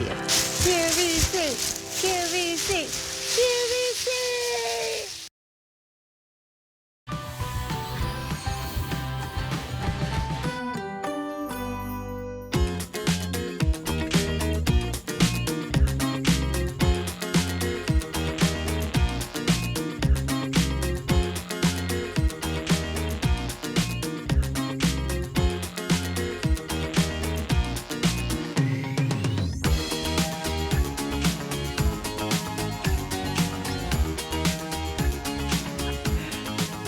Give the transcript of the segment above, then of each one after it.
you. QVC, QVC, QVC.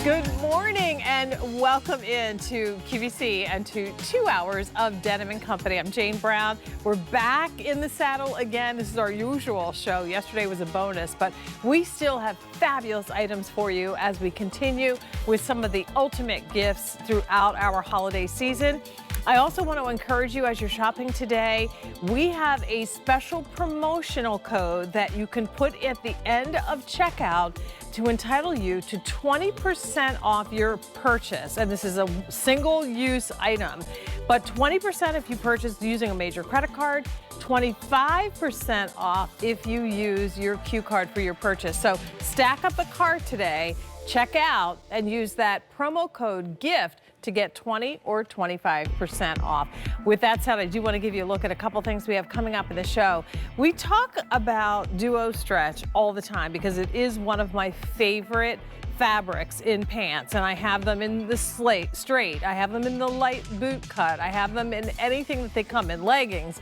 Good morning and welcome into QVC and to 2 hours of Denim and Company. I'm Jane Brown. We're back in the saddle again. This is our usual show. Yesterday was a bonus, but we still have fabulous items for you as we continue with some of the ultimate gifts throughout our holiday season. I also want to encourage you as you're shopping today, we have a special promotional code that you can put at the end of checkout to entitle you to 20% off your purchase. And this is a single-use item, but 20% if you purchase using a major credit card, 25% off if you use your Q card for your purchase. So stack up the cart today, check out, and use that promo code GIFT to get 20 or 25% off. With that said, I do want to give you a look at a couple things we have coming up in the show. We talk about duo stretch all the time because it is one of my favorite fabrics in pants, and I have them in the straight, I have them in the light boot cut, I have them in anything that they come in, leggings.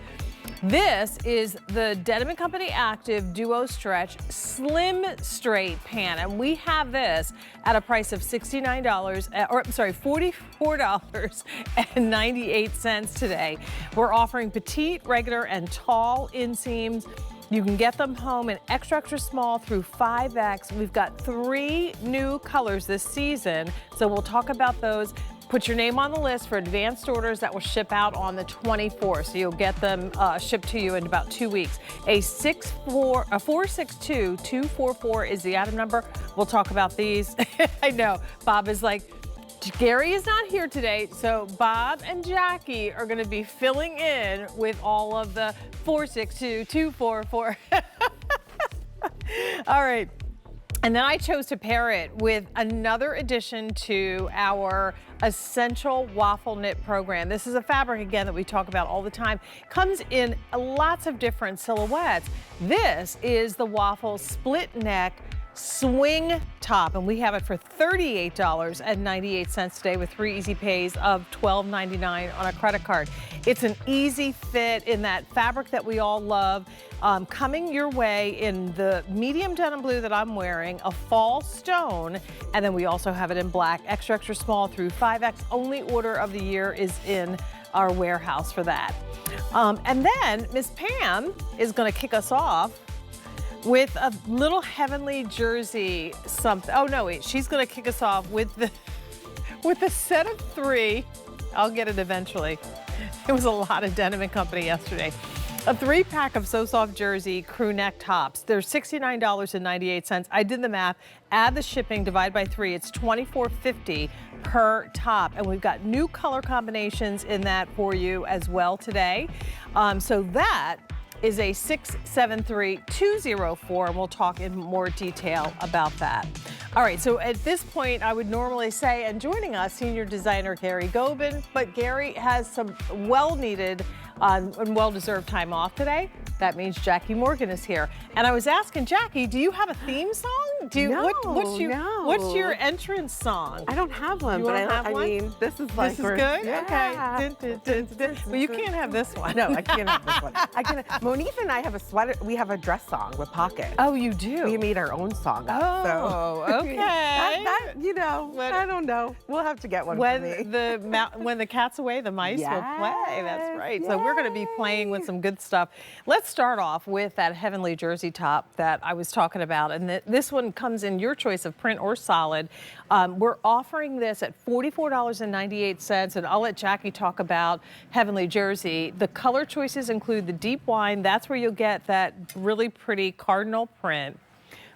This is the Denim & Company Active Duo Stretch Slim Straight Pant, and we have this at a price of $44.98 today. We're offering petite, regular, and tall inseams. You can get them home in extra, extra small through 5X. We've got 3 new colors this season, so we'll talk about those. Put your name on the list for advanced orders that will ship out on the 24th, so you'll get them shipped to you in about 2 weeks. A 462-244 is the item number. We'll talk about these. I know, Bob is like, Gary is not here today, so Bob and Jackie are gonna be filling in with all of the 462-244. All right. And then I chose to pair it with another addition to our Essential Waffle Knit program. This is a fabric, again, that we talk about all the time. Comes in lots of different silhouettes. This is the Waffle Split Neck Swing Top, and we have it for $38.98 today with 3 easy pays of $12.99 on a credit card. It's an easy fit in that fabric that we all love. Coming your way in the medium denim blue that I'm wearing, a fall stone, and then we also have it in black, extra, extra small through 5X. Only order of the year is in our warehouse for that. And then Miss Pam is gonna kick us off with a little heavenly jersey something. Oh no, wait, she's gonna kick us off with the set of 3. I'll get it eventually. It was a lot of Denim & Company yesterday. A 3-pack of So Soft Jersey crew neck tops. They're $69.98. I did the math, add the shipping, divide by 3, it's $24.50 per top. And we've got new color combinations in that for you as well today. So that is a 673-204, and we'll talk in more detail about that. All right, so at this point, I would normally say, and joining us, senior designer Gary Gobin, but Gary has some well-needed and well-deserved time off today. That means Jackie Morgan is here. And I was asking Jackie, do you have a theme song? What's your entrance song? I don't have one, but I mean, this is like, this is good? Yeah. Okay. Well, you can't have this one. No, I can't have this one. Monique and I have a sweater, we have a dress song with pockets. Oh, you do? We made our own song up. Oh, so. okay. You know, I don't know. We'll have to get one for me. When the cat's away, the mice will play. That's right. Yes. So we're going to be playing with some good stuff. Let's start off with that heavenly jersey top that I was talking about. And this one comes in your choice of print or solid. We're offering this at $44.98. And I'll let Jackie talk about heavenly jersey. The color choices include the deep wine. That's where you'll get that really pretty cardinal print.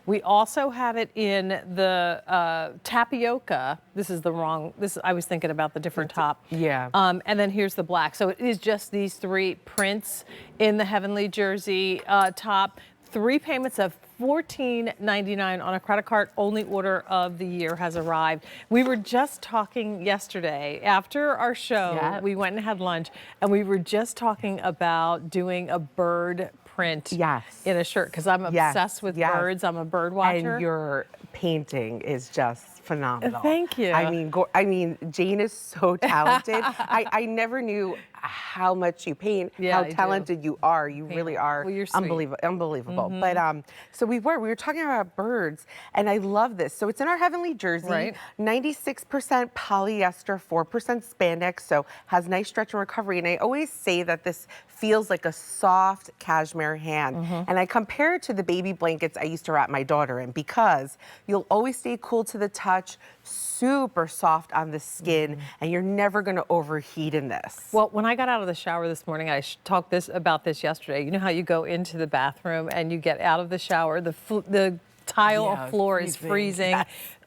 We also have it in the tapioca. This is the wrong, I was thinking about the different top. Yeah. And then here's the black. So it is just these 3 prints in the Heavenly Jersey top. 3 payments of $14.99 on a credit card. Only order of the year has arrived. We were just talking yesterday after our show. We went and had lunch, and we were just talking about doing a bird print in a shirt, because I'm obsessed with birds. I'm a bird watcher. And your painting is just phenomenal. Thank you. I mean, Jane is so talented. I never knew how much you paint, how talented you are. You really are. Well, you're unbelievable. But so we were talking about birds, and I love this. So it's in our Heavenly Jersey, 96% polyester, 4% spandex, so has nice stretch and recovery. And I always say that this feels like a soft cashmere hand. And I compare it to the baby blankets I used to wrap my daughter in, because you'll always stay cool to the touch, super soft on the skin, and you're never going to overheat in this. Well, when I got out of the shower this morning, I talked about this yesterday. You know how you go into the bathroom and you get out of the shower, the tile floor is freezing.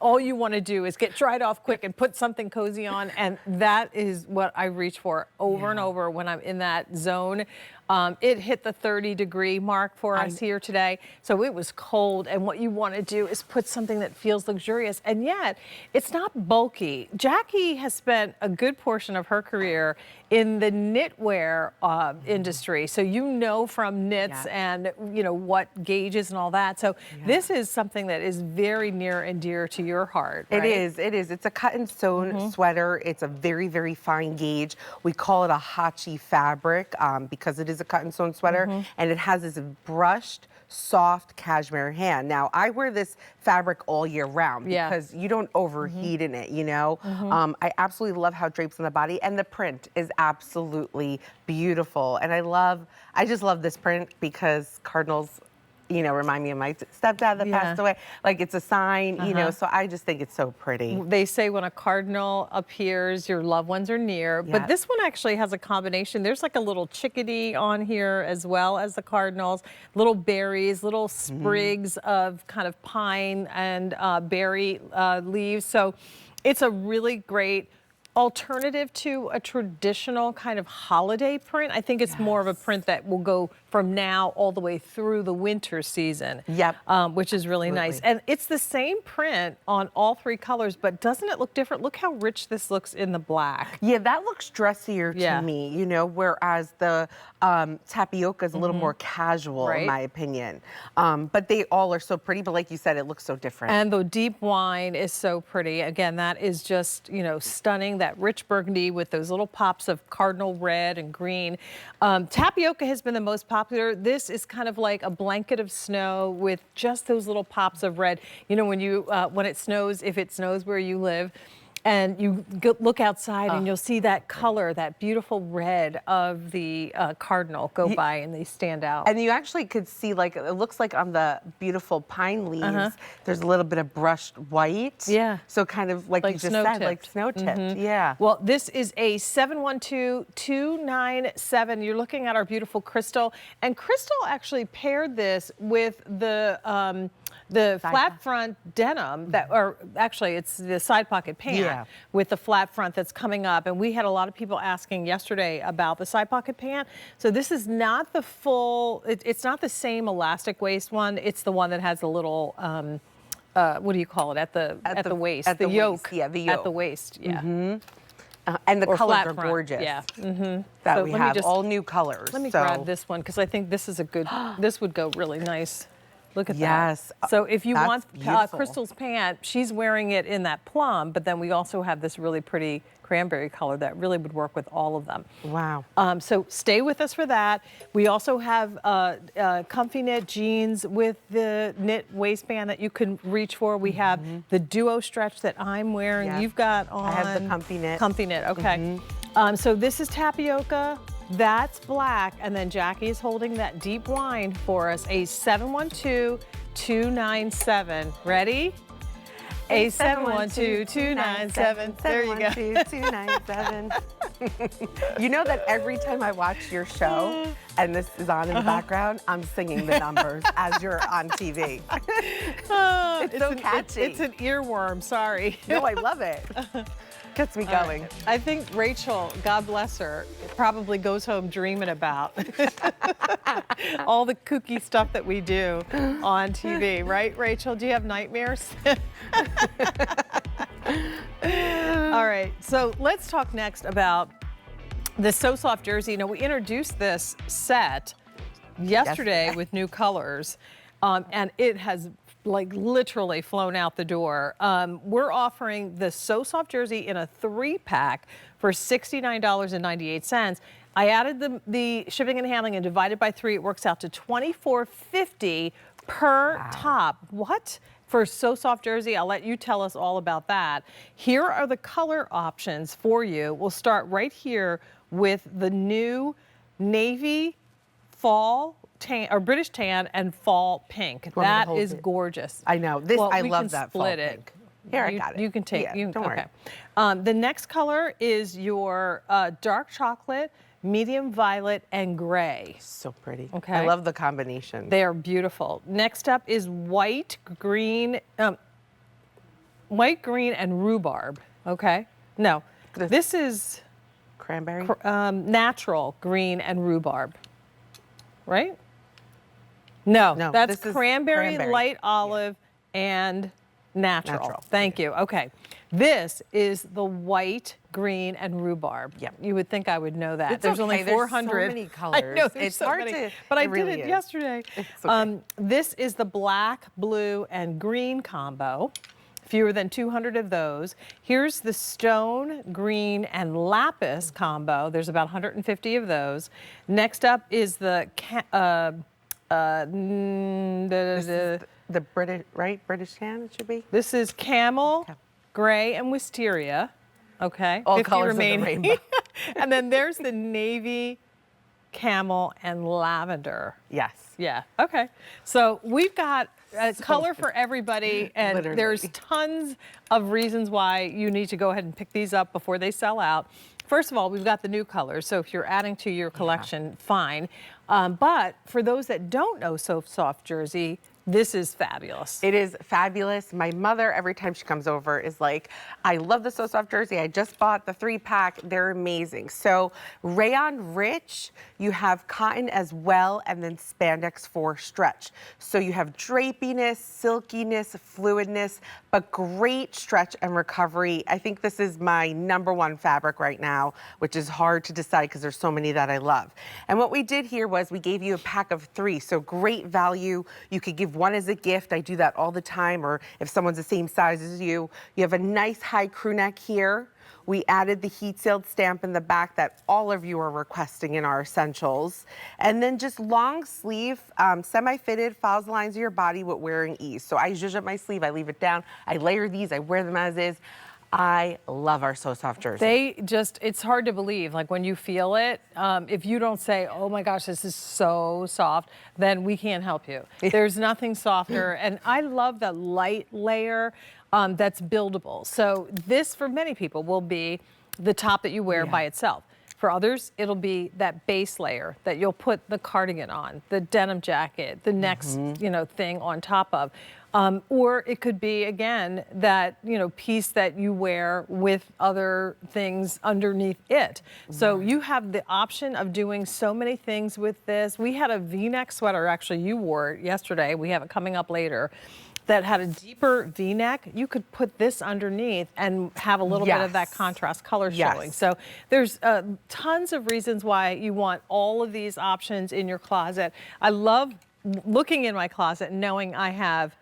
All you want to do is get dried off quick and put something cozy on, and that is what I reach for over and over when I'm in that zone. It hit the 30-degree mark for us here today, so it was cold, and what you want to do is put something that feels luxurious, and yet it's not bulky. Jackie has spent a good portion of her career in the knitwear industry, so you know from knits and you know what gauges and all that. So this is something that is very near and dear to your heart. Right? It is. It's a cut and sewn sweater. It's a very, very fine gauge. We call it a hachi fabric because it is a cut and sewn sweater, and it has this brushed, soft cashmere hand. Now, I wear this fabric all year round because you don't overheat in it, you know? I absolutely love how it drapes on the body, and the print is absolutely beautiful. And I just love this print because cardinals, you know, remind me of my stepdad that passed away. Like, it's a sign, you know, so I just think it's so pretty. They say when a cardinal appears, your loved ones are near. But this one actually has a combination. There's like a little chickadee on here as well as the cardinals, little berries, little sprigs of kind of pine and berry leaves. So it's a really great alternative to a traditional kind of holiday print. I think it's more of a print that will go from now all the way through the winter season. Which is really nice. And it's the same print on all 3 colors, but doesn't it look different? Look how rich this looks in the black. Yeah, that looks dressier to me, you know, whereas the tapioca is a little more casual, in my opinion. But they all are so pretty, but like you said, it looks so different. And the deep wine is so pretty. Again, that is just, you know, stunning. That rich burgundy with those little pops of cardinal red and green. Tapioca has been the most popular. This is kind of like a blanket of snow with just those little pops of red. You know, when it snows, if it snows where you live, and you look outside and you'll see that color, that beautiful red of the cardinal go by, and they stand out. And you actually could see, like, it looks like on the beautiful pine leaves, there's a little bit of brushed white. So kind of like you just said, like snow tipped. Well, this is a 712-297. You're looking at our beautiful Crystal. And Crystal actually paired this with the flat front denim or actually it's the side pocket pant with the flat front that's coming up. And we had a lot of people asking yesterday about the side pocket pant. So this is not the full, it's not the same elastic waist one. It's the one that has a little, what do you call it, at the waist, at the yoke. Waist. The yoke. At the waist, and the colors are gorgeous. That so we have all new colors. Let me grab this one because I think this is a good, this would go really nice. Look at that. So if you want Crystal's pant, she's wearing it in that plum, but then we also have this really pretty cranberry color that really would work with all of them. Wow. So stay with us for that. We also have comfy knit jeans with the knit waistband that you can reach for. We have the duo stretch that I'm wearing. You've got on. I have the comfy knit. Comfy knit, okay. So this is tapioca. That's black, and then Jackie is holding that deep wine for us, a 712-297. Ready? A 712-297. There you go. 712-297. You know that every time I watch your show and this is on in the background, I'm singing the numbers as you're on TV. It's so catchy. It's an earworm, sorry. No, I love it. Gets me going. I think Rachel, God bless her, probably goes home dreaming about all the kooky stuff that we do on TV, right, Rachel? Do you have nightmares? All right, so let's talk next about the So Soft jersey. You know, we introduced this set yesterday with new colors, and it has like literally flown out the door. We're offering the So Soft jersey in a 3-pack for $69.98. I added the shipping and handling and divided by 3. It works out to $24.50 per top. What? For So Soft jersey, I'll let you tell us all about that. Here are the color options for you. We'll start right here with the new navy fall tan, or British tan, and fall pink. That is gorgeous. I know. This, well, I love that fall split it. pink. Here, I got it. You can take. Yeah, don't worry. The next color is your dark chocolate, medium violet, and gray. So pretty. Okay. I love the combination. They are beautiful. Next up is white, green, and rhubarb. Okay. No, this is cranberry. Natural green and rhubarb. Right? No, that's cranberry, light olive, and natural. Thank you. Okay. This is the white, green, and rhubarb. Yep. You would think I would know that. It's there's only 400. There's so many colors. I know, it's so hard many, to. but I really did it yesterday. It's okay. This is the black, blue, and green combo. Fewer than 200 of those. Here's the stone, green, and lapis combo. There's about 150 of those. Next up is the the British, right? British tan, it should be. This is camel, gray, and wisteria. Okay. All 50 colors remaining. of the rainbow. And then there's the navy, camel, and lavender. Yes. Yeah. Okay. So we've got a color for everybody, and Literally. there's tons of reasons why you need to go ahead and pick these up before they sell out. First of all, we've got the new colors, so if you're adding to your collection, fine. But for those that don't know So Soft jersey, this is fabulous. It is fabulous. My mother, every time she comes over, is like, I love the So Soft jersey. I just bought the 3-pack. They're amazing. So rayon rich, you have cotton as well, and then spandex for stretch. So you have drapiness, silkiness, fluidness, but great stretch and recovery. I think this is my #1 fabric right now, which is hard to decide because there's so many that I love. And what we did here was we gave you a pack of 3, so great value. You could give one as a gift. I do that all the time, or if someone's the same size as you. You have a nice high crew neck here. We added the heat sealed stamp in the back that all of you are requesting in our essentials. And then just long sleeve, semi-fitted, follows the lines of your body with wearing ease. So I zhuzh up my sleeve, I leave it down, I layer these, I wear them as is. I love our So Soft jersey. It's hard to believe, like when you feel it, if you don't say, oh my gosh, this is so soft, then we can't help you. There's nothing softer. And I love the light layer that's buildable. So this, for many people, will be the top that you wear by itself. For others, it'll be that base layer that you'll put the cardigan on, the denim jacket, the next thing on top of. Or it could be, again, that, piece that you wear with other things underneath it. So you have the option of doing so many things with this. We had a V-neck sweater, actually you wore it yesterday. We have it coming up later. That had a deeper V-neck. You could put this underneath and have a little bit of that contrast color showing. So there's tons of reasons why you want all of these options in your closet. I love looking in my closet and knowing I have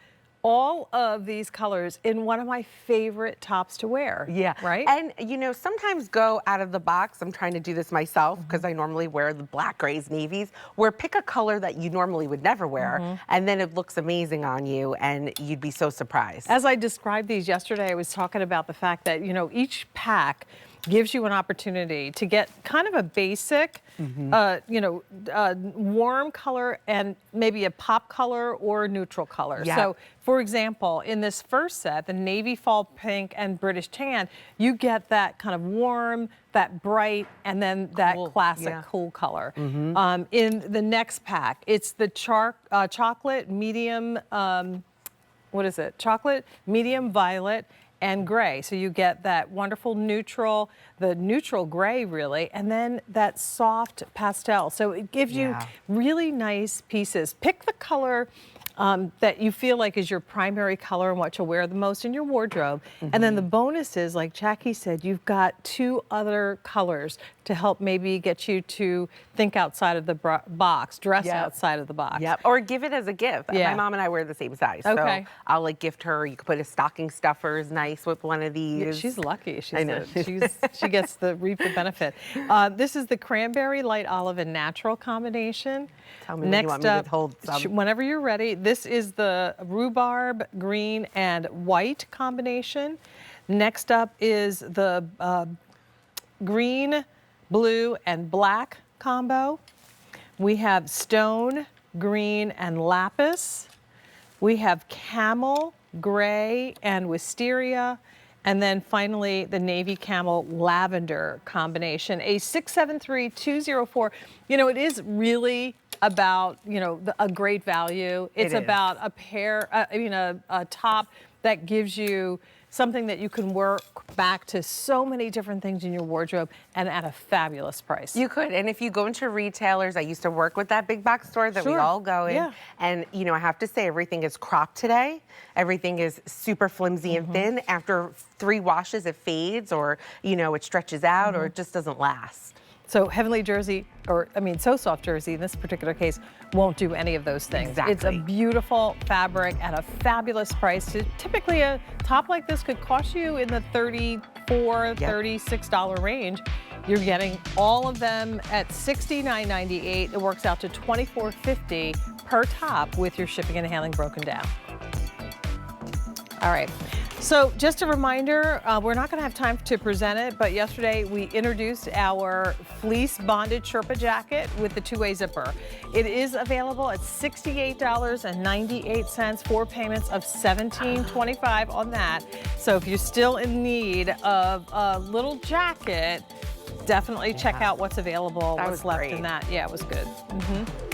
all of these colors in one of my favorite tops to wear. Yeah. Right? And, sometimes go out of the box. I'm trying to do this myself because I normally wear the black, grays, navies, where pick a color that you normally would never wear, and then it looks amazing on you, and you'd be so surprised. As I described these yesterday, I was talking about the fact that, each pack gives you an opportunity to get kind of a basic, warm color and maybe a pop color or a neutral color. Yeah. So, for example, in this first set, the navy fall pink and British tan, you get that kind of warm, that bright, and then that classic cool color. In the next pack, it's the chocolate medium, chocolate medium violet and gray. So you get that wonderful neutral, the neutral gray really, and then that soft pastel. So it gives you really nice pieces. Pick the color that you feel like is your primary color and what you'll wear the most in your wardrobe. And then the bonus is, like Jackie said, you've got 2 other colors to help maybe get you to think outside of the box, dress outside of the box. Or give it as a gift. My mom and I wear the same size. So I'll like gift her, you could put a stocking stuffer is nice with one of these. Yeah, she's lucky. I know. She gets the reap the benefit. This is the cranberry, light olive, and natural combination. Tell me when you want me to hold some. Whenever you're ready. This is the rhubarb, green, and white combination. Next up is the green, blue, and black combo. We have stone, green, and lapis. We have camel, gray, and wisteria. And then finally, the navy camel lavender combination, a 673204. It is really about, a great value. It's about a pair, a top that gives you something that you can work back to so many different things in your wardrobe and at a fabulous price. You could, and if you go into retailers, I used to work with that big box store that we all go in, and I have to say everything is cropped today. Everything is super flimsy and thin. After 3 washes, it fades, or it stretches out, or it just doesn't last. So Heavenly Jersey, So Soft Jersey in this particular case, won't do any of those things. Exactly. It's a beautiful fabric at a fabulous price. Typically, a top like this could cost you in the $34, $36 range. You're getting all of them at $69.98. It works out to $24.50 per top with your shipping and handling broken down. All right. So just a reminder, we're not going to have time to present it, but yesterday we introduced our fleece bonded Sherpa jacket with the 2-way zipper. It is available at $68.98, 4 payments of $17.25 on that. So if you're still in need of a little jacket, definitely check out what's available, what's left in that. Yeah, it was good.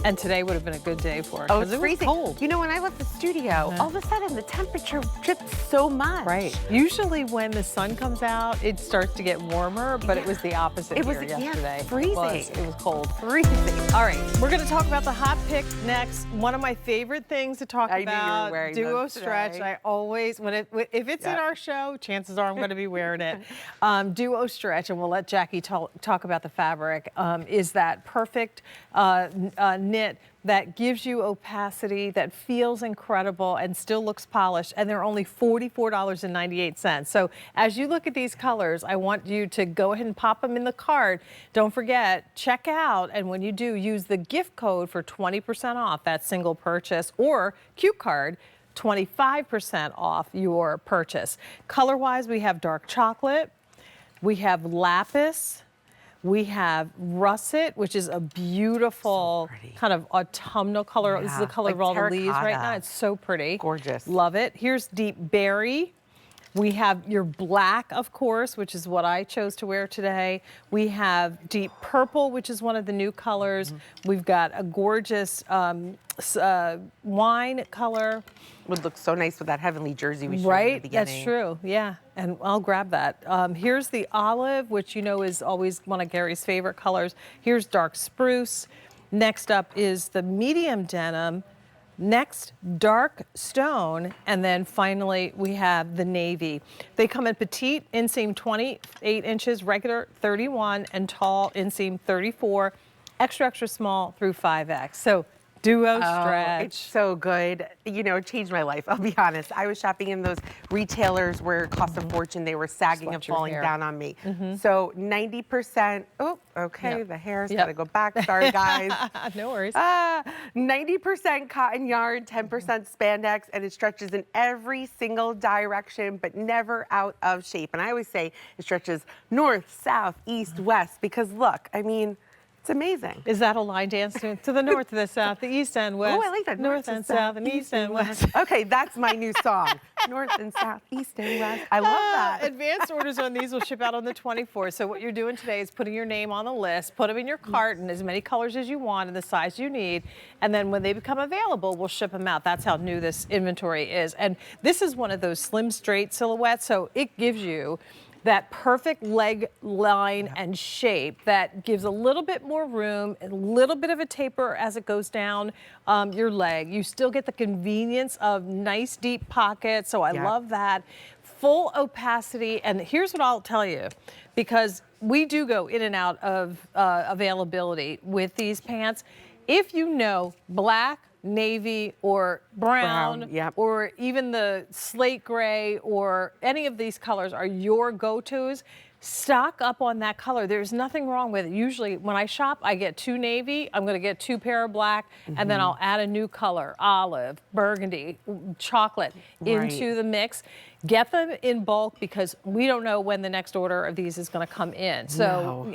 And today would have been a good day for it. Oh, it's freezing. Cold. When I left the studio, all of a sudden the temperature dipped so much. Right. Usually when the sun comes out, it starts to get warmer, but it was the opposite here yesterday. Freezing. It was cold. Freezing. All right, we're going to talk about the hot pick next. One of my favorite things to talk about, duo stretch. I always, if it's in our show, chances are I'm going to be wearing it. Duo stretch, and we'll let Jackie talk about the fabric, is that perfect knit that gives you opacity, that feels incredible and still looks polished, and they're only $44.98. So as you look at these colors, I want you to go ahead and pop them in the cart. Don't forget, check out, and when you do, use the gift code for 20% off that single purchase, or Q card, 25% off your purchase. Color-wise, we have dark chocolate, we have lapis, we have russet, which is a beautiful kind of autumnal color. This is the color of all the leaves right now. It's so pretty. Gorgeous. Love it. Here's deep berry. We have your black, of course, which is what I chose to wear today. We have deep purple, which is one of the new colors. We've got a gorgeous wine color. Would look so nice with that heavenly jersey we showed in the beginning. That's true, yeah, and I'll grab that. Here's the olive, which is always one of Gary's favorite colors. Here's dark spruce. Next up is the medium denim. Next, dark stone, and then finally we have the navy. They come in petite, inseam 28 inches, regular 31, and tall inseam 34, extra, extra small through 5X. So Duo Oh, stretch. it's so good. You know, it changed my life, I'll be honest. I was shopping in those retailers where it cost a fortune. They were sagging and Swept your falling hair. down on me. So 90%, oh, okay, Yep. the hair's Yep. gotta go back. Sorry, guys. No worries. 90% cotton yarn, 10% spandex, and it stretches in every single direction, but never out of shape. And I always say it stretches north, south, east, west, because look, I mean, it's amazing. Is that a line dance to the north, the south, the east and west? Oh, I like that. North and south and east and west. Okay, that's my new song. North and south, east and west. I love that. Advanced orders on these will ship out on the 24th. So what you're doing today is putting your name on the list, put them in your cart in as many colors as you want and the size you need. And then when they become available, we'll ship them out. That's how new this inventory is. And this is one of those slim, straight silhouettes. So it gives you that perfect leg line and shape that gives a little bit more room, a little bit of a taper as it goes down your leg. You still get the convenience of nice deep pockets, so I love that. Full opacity, and here's what I'll tell you, because we do go in and out of availability with these pants. If you know black, navy, or brown, or even the slate gray, or any of these colors are your go-tos, stock up on that color. There's nothing wrong with it. Usually when I shop, I get 2 navy, I'm gonna get 2 pair of black, and then I'll add a new color, olive, burgundy, chocolate, into the mix. Get them in bulk because we don't know when the next order of these is going to come in. So,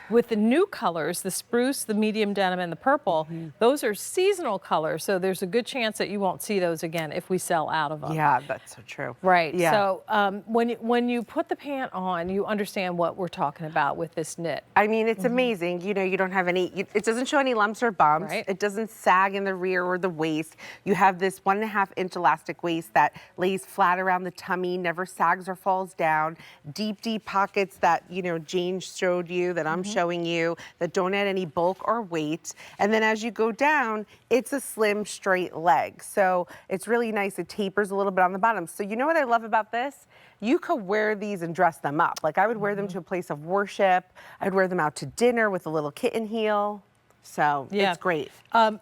with the new colors, the spruce, the medium denim, and the purple, those are seasonal colors. So there's a good chance that you won't see those again if we sell out of them. Yeah, that's so true. Right. Yeah. So when you put the pant on, you understand what we're talking about with this knit. I mean, it's amazing. You know, you don't have any, it doesn't show any lumps or bumps. Right. It doesn't sag in the rear or the waist. You have this 1.5-inch elastic waist that lays flat around the tummy, never sags or falls down. Deep, deep pockets that, you know, Jane showed you, that I'm showing you, that don't add any bulk or weight. And then as you go down, it's a slim, straight leg. So it's really nice. It tapers a little bit on the bottom. So you know what I love about this? You could wear these and dress them up. Like I would wear them to a place of worship. I'd wear them out to dinner with a little kitten heel. So it's great. And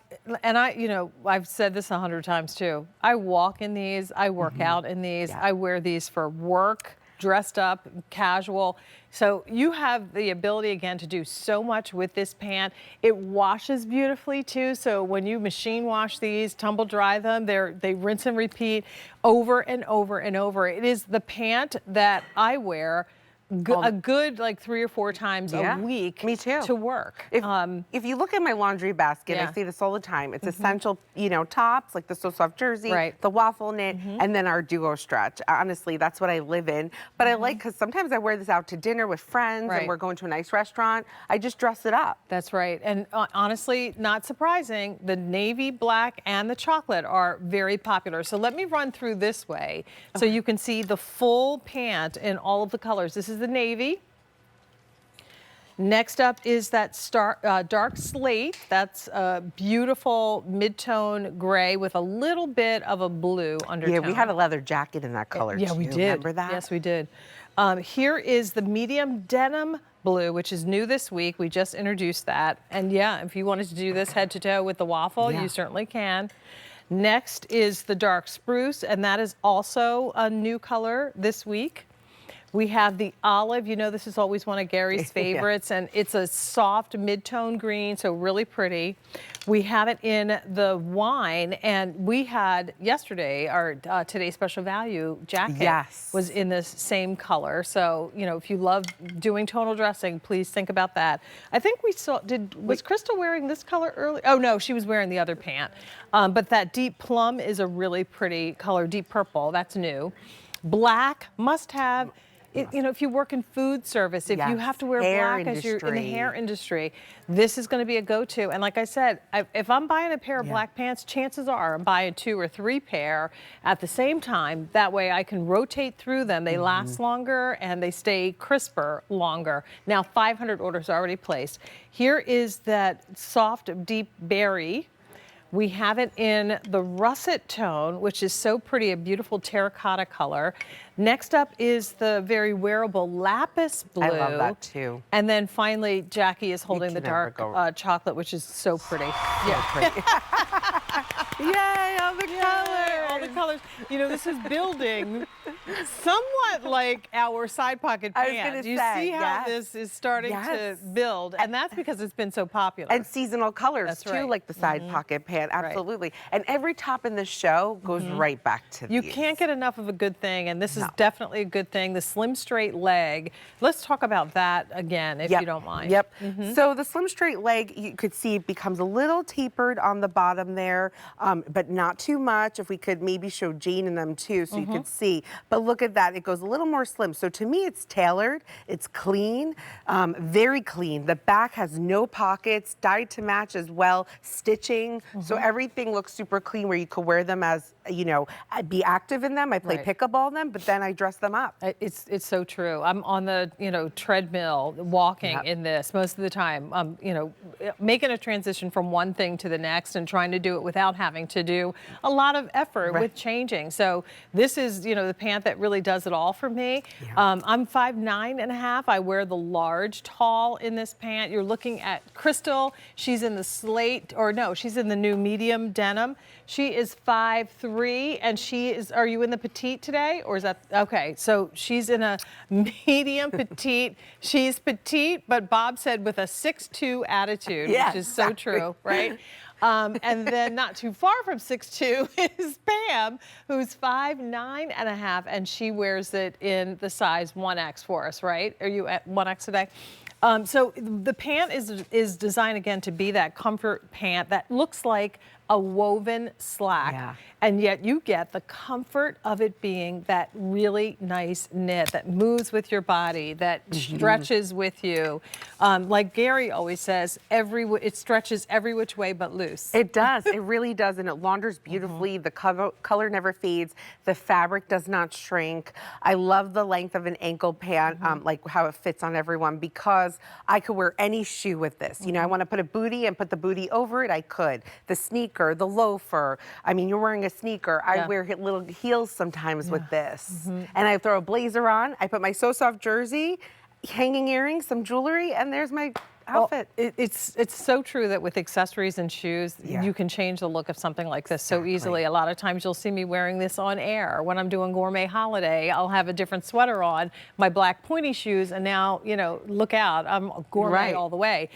you know, I've said this 100 times too. I walk in these, I work out in these, I wear these for work, dressed up, casual. So you have the ability again to do so much with this pant. It washes beautifully too. So when you machine wash these, tumble dry them, they rinse and repeat over and over and over. It is the pant that I wear a good like 3 or 4 times a week. Me too. To work. If you look at my laundry basket, I say this all the time. It's essential, you know, tops like the So Soft jersey, the waffle knit, and then our duo stretch. Honestly, that's what I live in. But I like because sometimes I wear this out to dinner with friends, and we're going to a nice restaurant. I just dress it up. That's right. And honestly, not surprising, the navy, black, and the chocolate are very popular. So let me run through this way so you can see the full pant in all of the colors. This is the navy. Next up is that dark slate. That's a beautiful mid-tone gray with a little bit of a blue undertone. Yeah, we had a leather jacket in that color too. Yeah, we did. Remember that? Yes, we did. Here is the medium denim blue, which is new this week. We just introduced that. And yeah, if you wanted to do this head to toe with the waffle, you certainly can. Next is the dark spruce, and that is also a new color this week. We have the olive. You know, this is always one of Gary's favorites, and it's a soft mid-tone green, so really pretty. We have it in the wine, and we had yesterday our today's special value jacket was in this same color. So, you know, if you love doing tonal dressing, please think about that. I think we saw, was Crystal wearing this color early? Oh no, she was wearing the other pant. But that deep plum is a really pretty color, deep purple, that's new. Black, must have. You know, if you work in food service, if you have to wear black as you're in the hair industry, this is going to be a go-to. And like I said, if I'm buying a pair of black pants, chances are I'm buying 2 or 3 pair at the same time. That way I can rotate through them. They last longer and they stay crisper longer. Now 500 orders already placed. Here is that soft, deep berry We have it in the russet tone, which is so pretty, a beautiful terracotta color. Next up is the very wearable lapis blue. I love that too. And then finally, Jackie is holding the can never dark chocolate, which is so pretty. Yay, all the colors. All the colors. You know, this is building somewhat like our side pocket I was pant. gonna Do you say, see how yes. this is starting to build? And that's because it's been so popular. And seasonal colors That's too, right. like the side pocket pant, absolutely. And every top in the show goes right back to You these. can't get enough of a good thing, and this is definitely a good thing. The slim straight leg. Let's talk about that again, if you don't mind. So the slim straight leg, you could see it becomes a little tapered on the bottom there, but not too much. If we could maybe show Jane in them too, so you could see. But look at that, it goes a little more slim. So to me, it's tailored, it's clean, very clean. The back has no pockets, dyed to match as well, stitching. So everything looks super clean where you could wear them as, you know, be active in them. I play pickleball in them, but then I dress them up. It's so true. I'm on the, you know, treadmill walking in this most of the time. You know, making a transition from one thing to the next and trying to do it without having to do a lot of effort with changing. So this is, you know, the pant that really does it all for me. I'm 5'9.5". I wear the large tall in this pant. You're looking at Crystal. She's in the slate, or no, she's in the new medium denim. She is 5'3", and she is, are you in the petite today? Or is that, okay, so she's in a medium petite. She's petite, but Bob said with a 6'2" attitude, which is so true, right? And then not too far from 6'2" is Pam, who's 5'9.5", and she wears it in the size 1X for us, right? Are you at 1X today? So the pant is designed, again, to be that comfort pant that looks like a woven slack, and yet you get the comfort of it being that really nice knit that moves with your body, that stretches with you. Like Gary always says, it stretches every which way but loose. It does, it really does, and it launders beautifully. The color never fades. The fabric does not shrink. I love the length of an ankle pant, like how it fits on everyone, because I could wear any shoe with this. You know, I want to put a bootie and put the bootie over it, I could. The sneaker, the loafer. I mean, you're wearing a sneaker. I wear little heels sometimes with this. And I throw a blazer on. I put my So Soft jersey, hanging earrings, some jewelry, and there's my outfit. Well, it's so true that with accessories and shoes, you can change the look of something like this so easily. A lot of times you'll see me wearing this on air. When I'm doing gourmet holiday, I'll have a different sweater on, my black pointy shoes, and now, you know, look out, I'm gourmet all the way.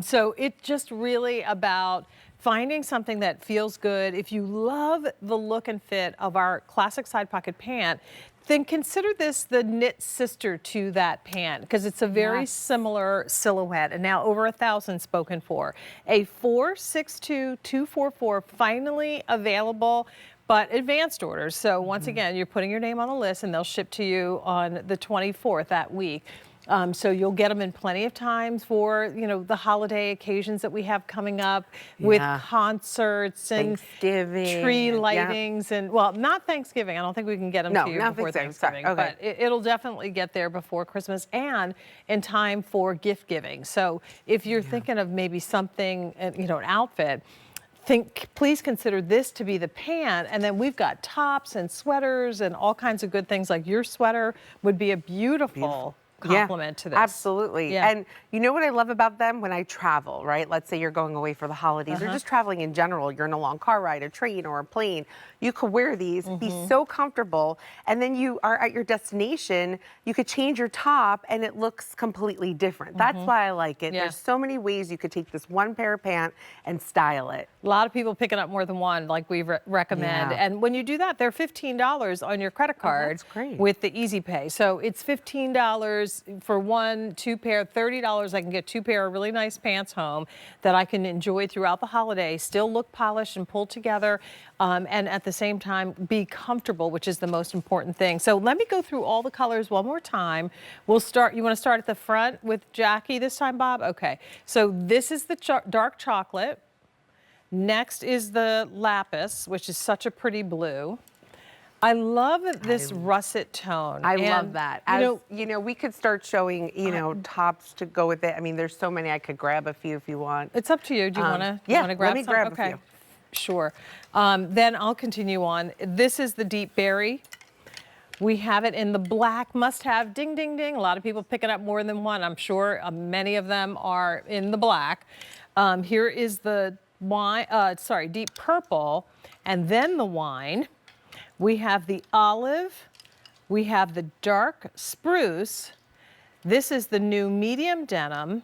So it's just really about finding something that feels good. If you love the look and fit of our classic side pocket pant, then consider this the knit sister to that pant, because it's a very similar silhouette, and now over 1,000 spoken for. A 462-244 finally available, but advanced orders. So once again, you're putting your name on the list and they'll ship to you on the 24th that week. So you'll get them in plenty of times for, you know, the holiday occasions that we have coming up with concerts and Thanksgiving, tree lightings and, well, not Thanksgiving. I don't think we can get them to you before Thanksgiving, but it'll definitely get there before Christmas and in time for gift giving. So if you're thinking of maybe something, you know, an outfit, please consider this to be the pant, and then we've got tops and sweaters and all kinds of good things. Like your sweater would be a beautiful compliment to this. Absolutely. And you know what I love about them? When I travel, right? Let's say you're going away for the holidays or just traveling in general, you're in a long car ride, a train or a plane, you could wear these, be so comfortable, and then you are at your destination, you could change your top and it looks completely different. That's why I like it. There's so many ways you could take this one pair of pants and style it. A lot of people picking up more than one, like we recommend. And when you do that, they're $15 on your credit card with the Easy Pay. So it's $15 for 1, 2 pair, $30. I can get 2 pair of really nice pants home that I can enjoy throughout the holiday, still look polished and pulled together, and at the same time be comfortable, which is the most important thing. So let me go through all the colors one more time. We'll start, you want to start at the front with Jackie this time, Bob? Okay, so this is the dark chocolate. Next is the lapis, which is such a pretty blue. I love this russet tone. I love that. You know, we could start showing, you know, tops to go with it. I mean, there's so many. I could grab a few if you want. It's up to you. Do you want to grab some? Let me grab a few. Sure. Then I'll continue on. This is the deep berry. We have it in the black must-have, ding, ding, ding. A lot of people picking up more than one. I'm sure many of them are in the black. Here is the wine, deep purple, and then the wine. We have the olive. We have the dark spruce. This is the new medium denim.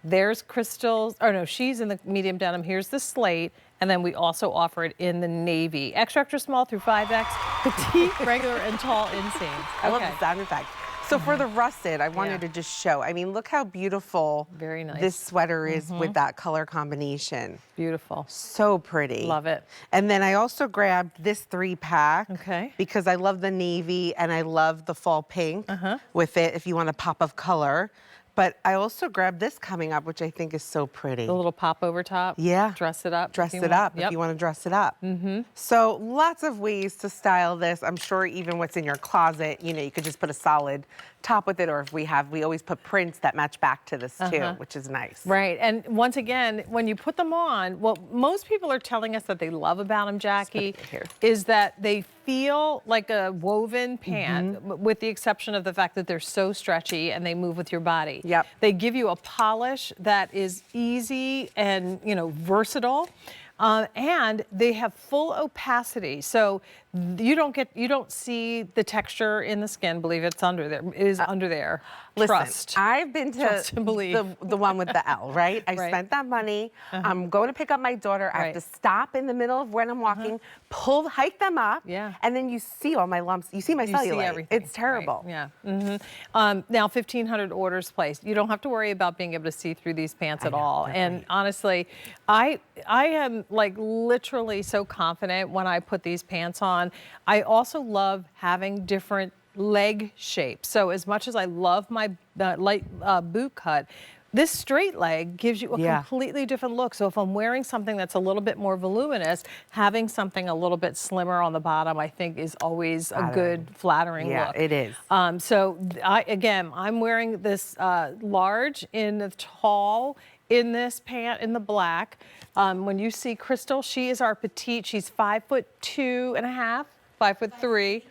There's crystals, or no, she's in the medium denim. Here's the slate. And then we also offer it in the navy. Extra, extra small through 5X, petite, regular, and tall inseams. I love the sound effect. So for the russet, I wanted to just show, I mean, look how beautiful Very nice. this sweater is with that color combination. Beautiful. So pretty. Love it. And then I also grabbed this 3-pack. Okay. Because I love the navy and I love the fall pink with it if you want a pop of color. But I also grabbed this coming up, which I think is so pretty. The little pop-over top. Yeah. Dress it up. Dress it up if you want to dress it up. So lots of ways to style this. I'm sure even what's in your closet, you know, you could just put a solid top with it, or if we always put prints that match back to this too, which is nice. Right, and once again, when you put them on, what most people are telling us that they love about them, Jackie, is that they feel like a woven pant, with the exception of the fact that they're so stretchy and they move with your body. Yep. They give you a polish that is easy and, you know, versatile. And they have full opacity, so you don't see the texture in the skin. Believe it's under there. It is under there. Listen, Trust. I've been Trust to and believe. the one with the L, right? I spent that money. I'm going to pick up my daughter. I have to stop in the middle of when I'm walking, hike them up, and then you see all my lumps. You see my cellulite. See everything. It's terrible. Right. Yeah. Now 1,500 orders placed. You don't have to worry about being able to see through these pants at all. And honestly, I am like literally so confident when I put these pants on. I also love having different leg shapes. So as much as I love my light boot cut, this straight leg gives you a completely different look. So if I'm wearing something that's a little bit more voluminous, having something a little bit slimmer on the bottom, I think is always a good, flattering look. Yeah, it is. So I'm wearing this large in the tall, in this pant in the black. When you see Crystal, she is our petite. She's 5'2.5", 5'3",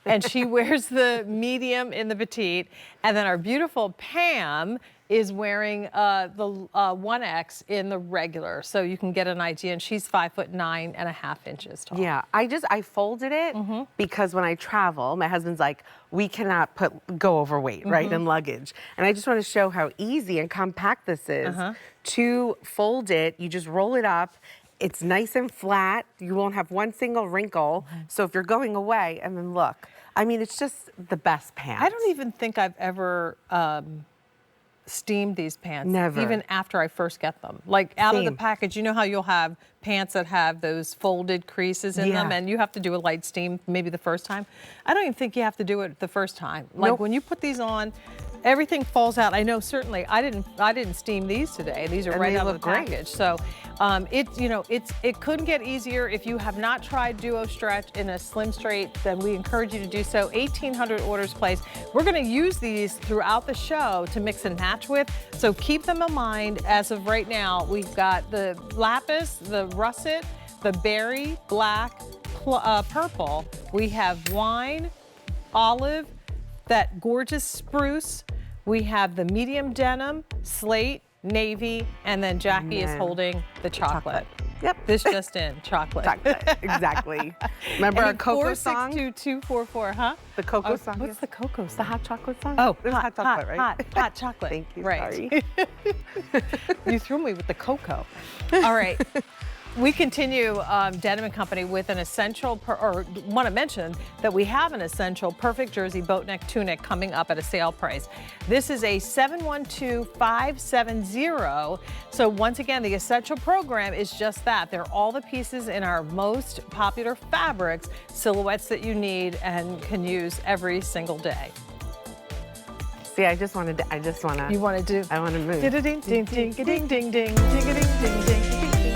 and she wears the medium in the petite. And then our beautiful Pam is wearing the 1X in the regular, so you can get an idea. And she's 5'9.5" tall. Yeah, I folded it because when I travel, my husband's like, we cannot go overweight, right, in luggage. And I just want to show how easy and compact this is to fold it. You just roll it up. It's nice and flat. You won't have one single wrinkle. So if you're going away, and then look, I mean, it's just the best pants. I don't even think I've ever steamed these pants. Never. Even after I first get them. Like out of the package, you know how you'll have pants that have those folded creases in them, and you have to do a light steam maybe the first time. I don't even think you have to do it the first time. Like when you put these on, everything falls out. I know certainly I didn't steam these today. These are right out of the package. So it couldn't get easier. If you have not tried Duo Stretch in a slim straight, then we encourage you to do so. 1,800 orders placed. We're going to use these throughout the show to mix and match with. So keep them in mind. As of right now, we've got the lapis, the russet, the berry, black, purple. We have wine, olive, that gorgeous spruce. We have the medium denim, slate, navy, and then Jackie is holding the chocolate. Yep. This just in, chocolate. Chocolate, exactly. Remember our cocoa song? 462-244, huh? The cocoa song. What's the cocoa song? The hot chocolate song? Oh, it was hot chocolate, right? Hot chocolate. Thank you, right. sorry. You threw me with the cocoa. All right. We continue Denim & Company with an essential, or want to mention that we have an essential perfect jersey boat neck tunic coming up at a sale price. This is a 712570. So once again, the essential program is just that. They're all the pieces in our most popular fabrics, silhouettes that you need and can use every single day. See, I want to move.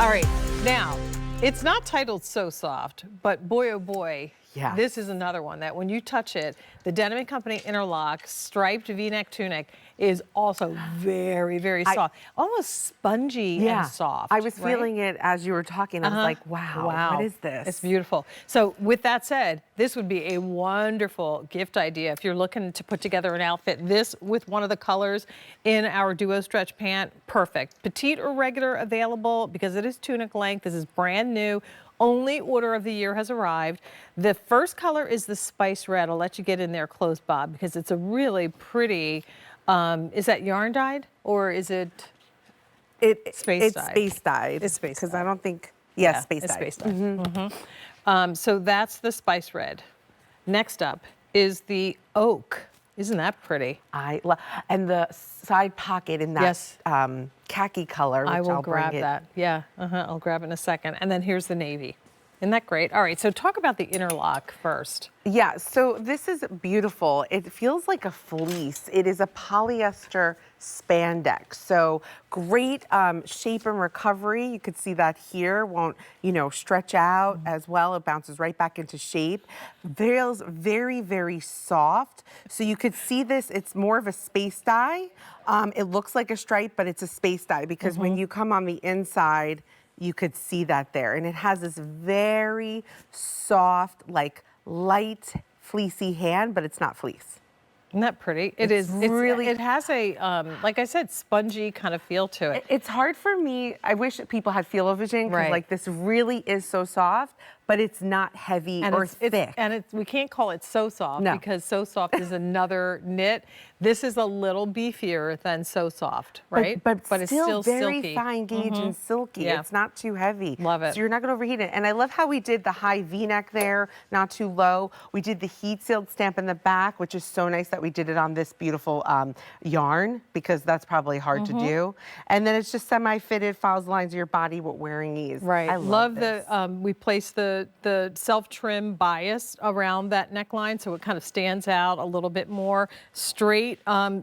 All right. Now, it's not titled So Soft, but boy, oh boy, Yes. This is another one that when you touch it, the Denim & Company Interlock striped V-neck tunic is also very, very soft. Almost spongy and soft. I was right? feeling it as you were talking. I was like, wow, what is this? It's beautiful. So with that said, this would be a wonderful gift idea if you're looking to put together an outfit. This with one of the colors in our duo stretch pant, perfect. Petite or regular available because it is tunic length. This is brand new. Only order of the year has arrived. The first color is the spice red. I'll let you get in there close, Bob, because it's a really pretty, is that yarn dyed or is it space dyed? It's space dyed. It's space dyed. Because I don't think, yes, space it's dyed. space dyed. So that's the spice red. Next up is the oak. Isn't that pretty? And the side pocket in that khaki color, which I will I'll grab bring it. that. Yeah, I'll grab it in a second. And then here's the navy. Isn't that great? All right, so talk about the interlock first. Yeah, so this is beautiful. It feels like a fleece. It is a polyester spandex. So great shape and recovery. You could see that here. Won't, stretch out as well. It bounces right back into shape. Feels very, very soft. So you could see this. It's more of a space dye. It looks like a stripe, but it's a space dye because when you come on the inside, you could see that there. And it has this very soft, like light, fleecy hand, but it's not fleece. Isn't that pretty? It's really. It has a, like I said, spongy kind of feel to it. It's hard for me. I wish people had feel-o-vision because like this really is so soft, but it's not heavy or thick. We can't call it So Soft because So Soft is another knit. This is a little beefier than So Soft, right? But it's still very silky. fine gauge and silky. Yeah. It's not too heavy. Love it. So you're not going to overheat it. And I love how we did the high V-neck there, not too low. We did the heat-sealed stamp in the back, which is so nice that we did it on this beautiful yarn because that's probably hard to do. And then it's just semi-fitted, follows the lines of your body with wearing ease. Right. I love this. we placed the self-trim bias around that neckline so it kind of stands out a little bit more. Straight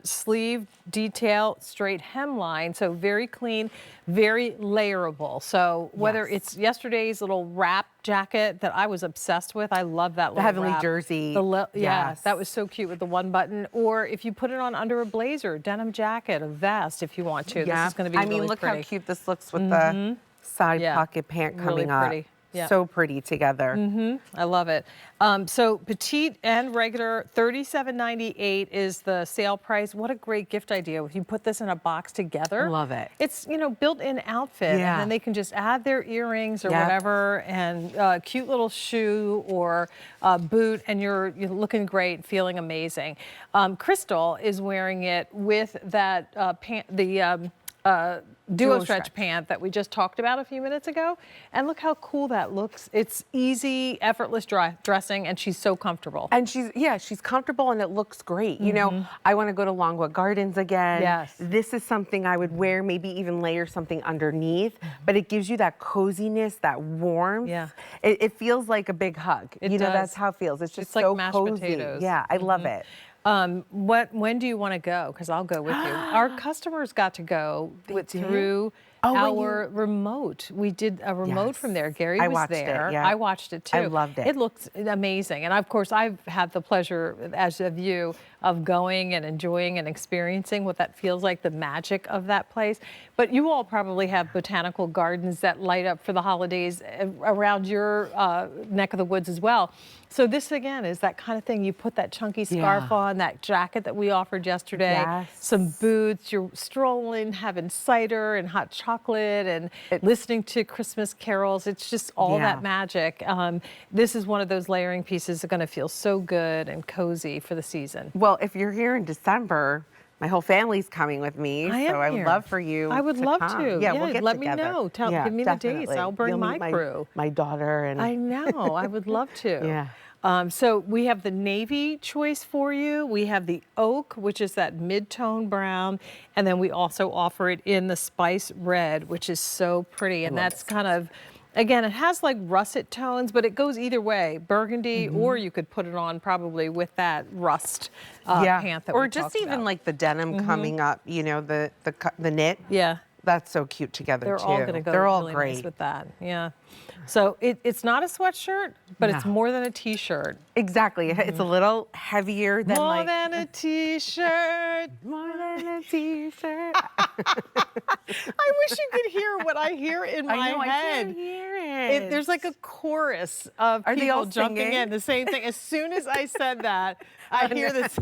sleeve detail, straight hemline, so very clean, very layerable. So whether it's yesterday's little wrap jacket that I was obsessed with, I love that little heavenly wrap. jersey. Yeah, that was so cute with the one button. Or if you put it on under a blazer, denim jacket, a vest if you want to. This is going to be really look pretty. how cute this looks with the side pocket pant Really coming up. pretty. Yeah. So pretty together. I love it. So petite and regular, $37.98 is the sale price. What a great gift idea. If you put this in a box together. Love it. It's, built-in outfit. And then they can just add their earrings or whatever and a cute little shoe or boot and you're looking great, feeling amazing. Crystal is wearing it with that duo stretch pant that we just talked about a few minutes ago. And look how cool that looks. It's easy, effortless dressing, and she's so comfortable. And she's comfortable and it looks great. I want to go to Longwood Gardens again. Yes. This is something I would wear, maybe even layer something underneath, but it gives you that coziness, that warmth. Yeah. It feels like a big hug. It does. That's how it feels. It's just like so mashed cozy. potatoes. Yeah, I love it. When do you want to go? Because I'll go with you. Our customers got to go through our remote. We did a remote from there. Gary was there. I watched it too. I loved it. It looks amazing. And of course, I've had the pleasure, as have you, of going and enjoying and experiencing what that feels like, the magic of that place. But you all probably have botanical gardens that light up for the holidays around your neck of the woods as well. So this, again, is that kind of thing. You put that chunky scarf on, that jacket that we offered yesterday, some boots, you're strolling, having cider and hot chocolate and listening to Christmas carols. It's just all that magic. This is one of those layering pieces that are going to feel so good and cozy for the season. Well, if you're here in December, my whole family's coming with me, I would love for you. I would love come. to. Yeah, we'll get let together. me know. Give me the dates. I'll bring You'll my meet crew. My daughter and I know. I would love to. Yeah. So we have the navy choice for you. We have the oak, which is that mid-tone brown, and then we also offer it in the spice red, which is so pretty. And that's kind of, again, it has like russet tones, but it goes either way, burgundy, or you could put it on probably with that rust pant that we talked about. Or just even like the denim coming up, the knit. Yeah. That's so cute together too. They're all going to go They're all really great. nice with that. Yeah. So it's not a sweatshirt, but it's No. more than a t-shirt. Exactly. It's a little heavier than More like than a t-shirt. more than a t-shirt. I wish you could hear what I hear in my I know, head. I can't hear it. There's like a chorus of Are they people all jumping singing? in. The same thing. As soon as I said that, I hear this.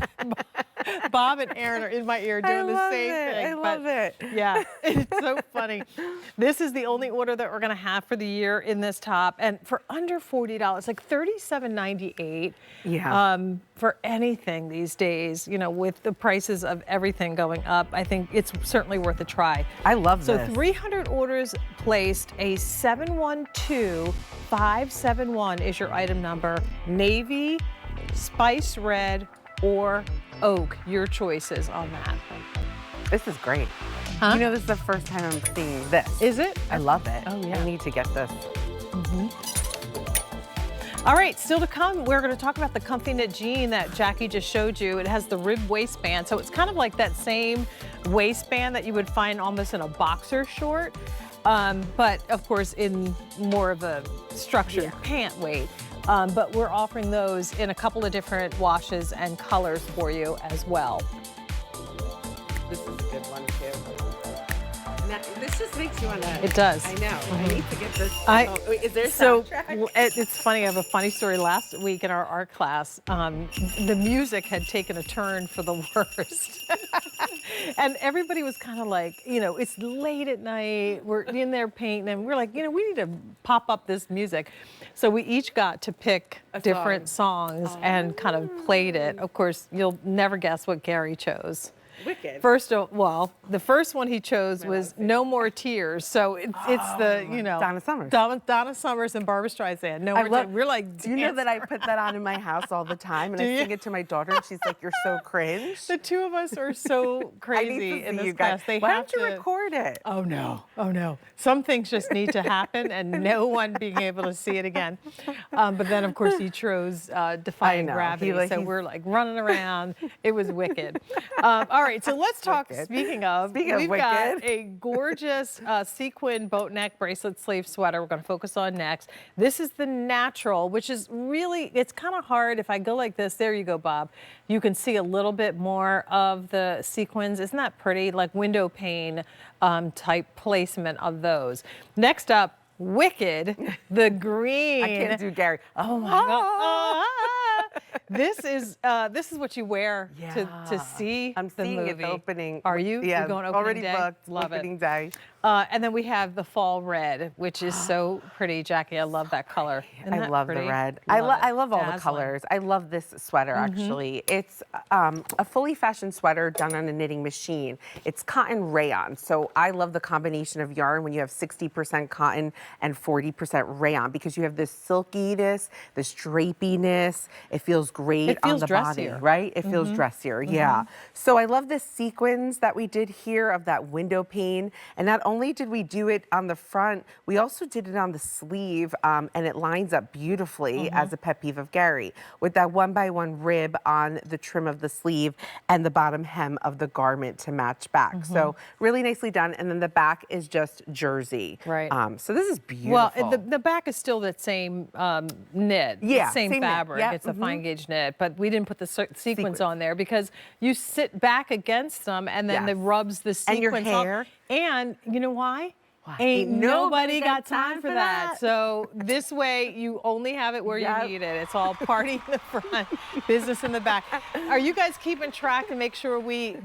Bob and Aaron are in my ear doing the same thing. I love it. Yeah, it's so funny. This is the only order that we're going to have for the year in this top, and for under $40, like $37.98. Yeah. For anything these days, you know, with the prices of everything going up, I think it's certainly worth a try. I love So this. 300 orders placed, a 712571 is your item number. Navy, spice red, or oak, your choices on that. This is great. Huh? You know, this is the first time I'm seeing this. Is it? I love it. Oh, yeah. I need to get this. All right, still to come, we're going to talk about the comfy knit jean that Jackie just showed you. It has the rib waistband, so it's kind of like that same waistband that you would find almost in a boxer short, but of course in more of a structured pant weight. But we're offering those in a couple of different washes and colors for you as well. This is a good one too. Now, this just makes you want to. It does. I know. I need to get this. Wait, is there a So soundtrack? it's funny. I have a funny story. Last week in our art class, the music had taken a turn for the worst, and everybody was kind of like, you know, it's late at night. We're in there painting, and we're like, you know, we need to pop up this music. So we each got to pick different songs and kind of played it. Of course, you'll never guess what Gary chose. Wicked. Well, the first one he chose was No More Tears. So it's the, you know. Donna Summers. Donna Summers and Barbra Streisand. No More Tears. We're like, do you know that I put that on in my house all the time? And I sing it to my daughter, and she's like, you're so cringe. the two of us are so crazy in this class. They Why have don't you to record it? Oh no, oh no. Some things just need to happen and no one being able to see it again. But then of course he chose Defying know. Gravity. So we're like running around. It was wicked. All right, so let's talk, speaking of we've got wicked. a gorgeous sequin boat neck bracelet sleeve sweater we're gonna focus on next. This is the natural, which is really, it's kind of hard. If I go like this, there you go, Bob. You can see a little bit more of the sequins. Isn't that pretty? Like window pane type placement of those. Next up, Wicked, the green. I can't do Gary. Oh my God. This is what you wear to see I'm the seeing movie. it opening. Are you? Yeah, You're going opening already day? booked. Love opening it. day. And then we have the fall red, which is so pretty, Jackie. I love that color. Isn't I that love pretty? the red. Love I it. love all the Dazzling. colors. I love this sweater, actually. It's a fully fashioned sweater done on a knitting machine. It's cotton rayon, so I love the combination of yarn when you have 60% cotton and 40% rayon, because you have this silkiness, this drapiness. It feels great It feels on the dressier. body, right? It feels dressier, yeah. So I love the sequins that we did here of that window pane. And not only did we do it on the front, we also did it on the sleeve, and it lines up beautifully as a pet peeve of Gary, with that 1x1 rib on the trim of the sleeve and the bottom hem of the garment to match back. So really nicely done. And then the back is just jersey. Right. So this is beautiful. Well, the back is still that same knit, Yeah, same same knit. fabric. Yeah, It's a fine gauge knit, but we didn't put the sequins on there because you sit back against them and then Yes. it rubs the And your sequins on. hair. And you know why? Why? Ain't Ain't nobody got time for that. So this way you only have it where Yep. you need it. It's all party in the front, business in the back. Are you guys keeping track to make sure we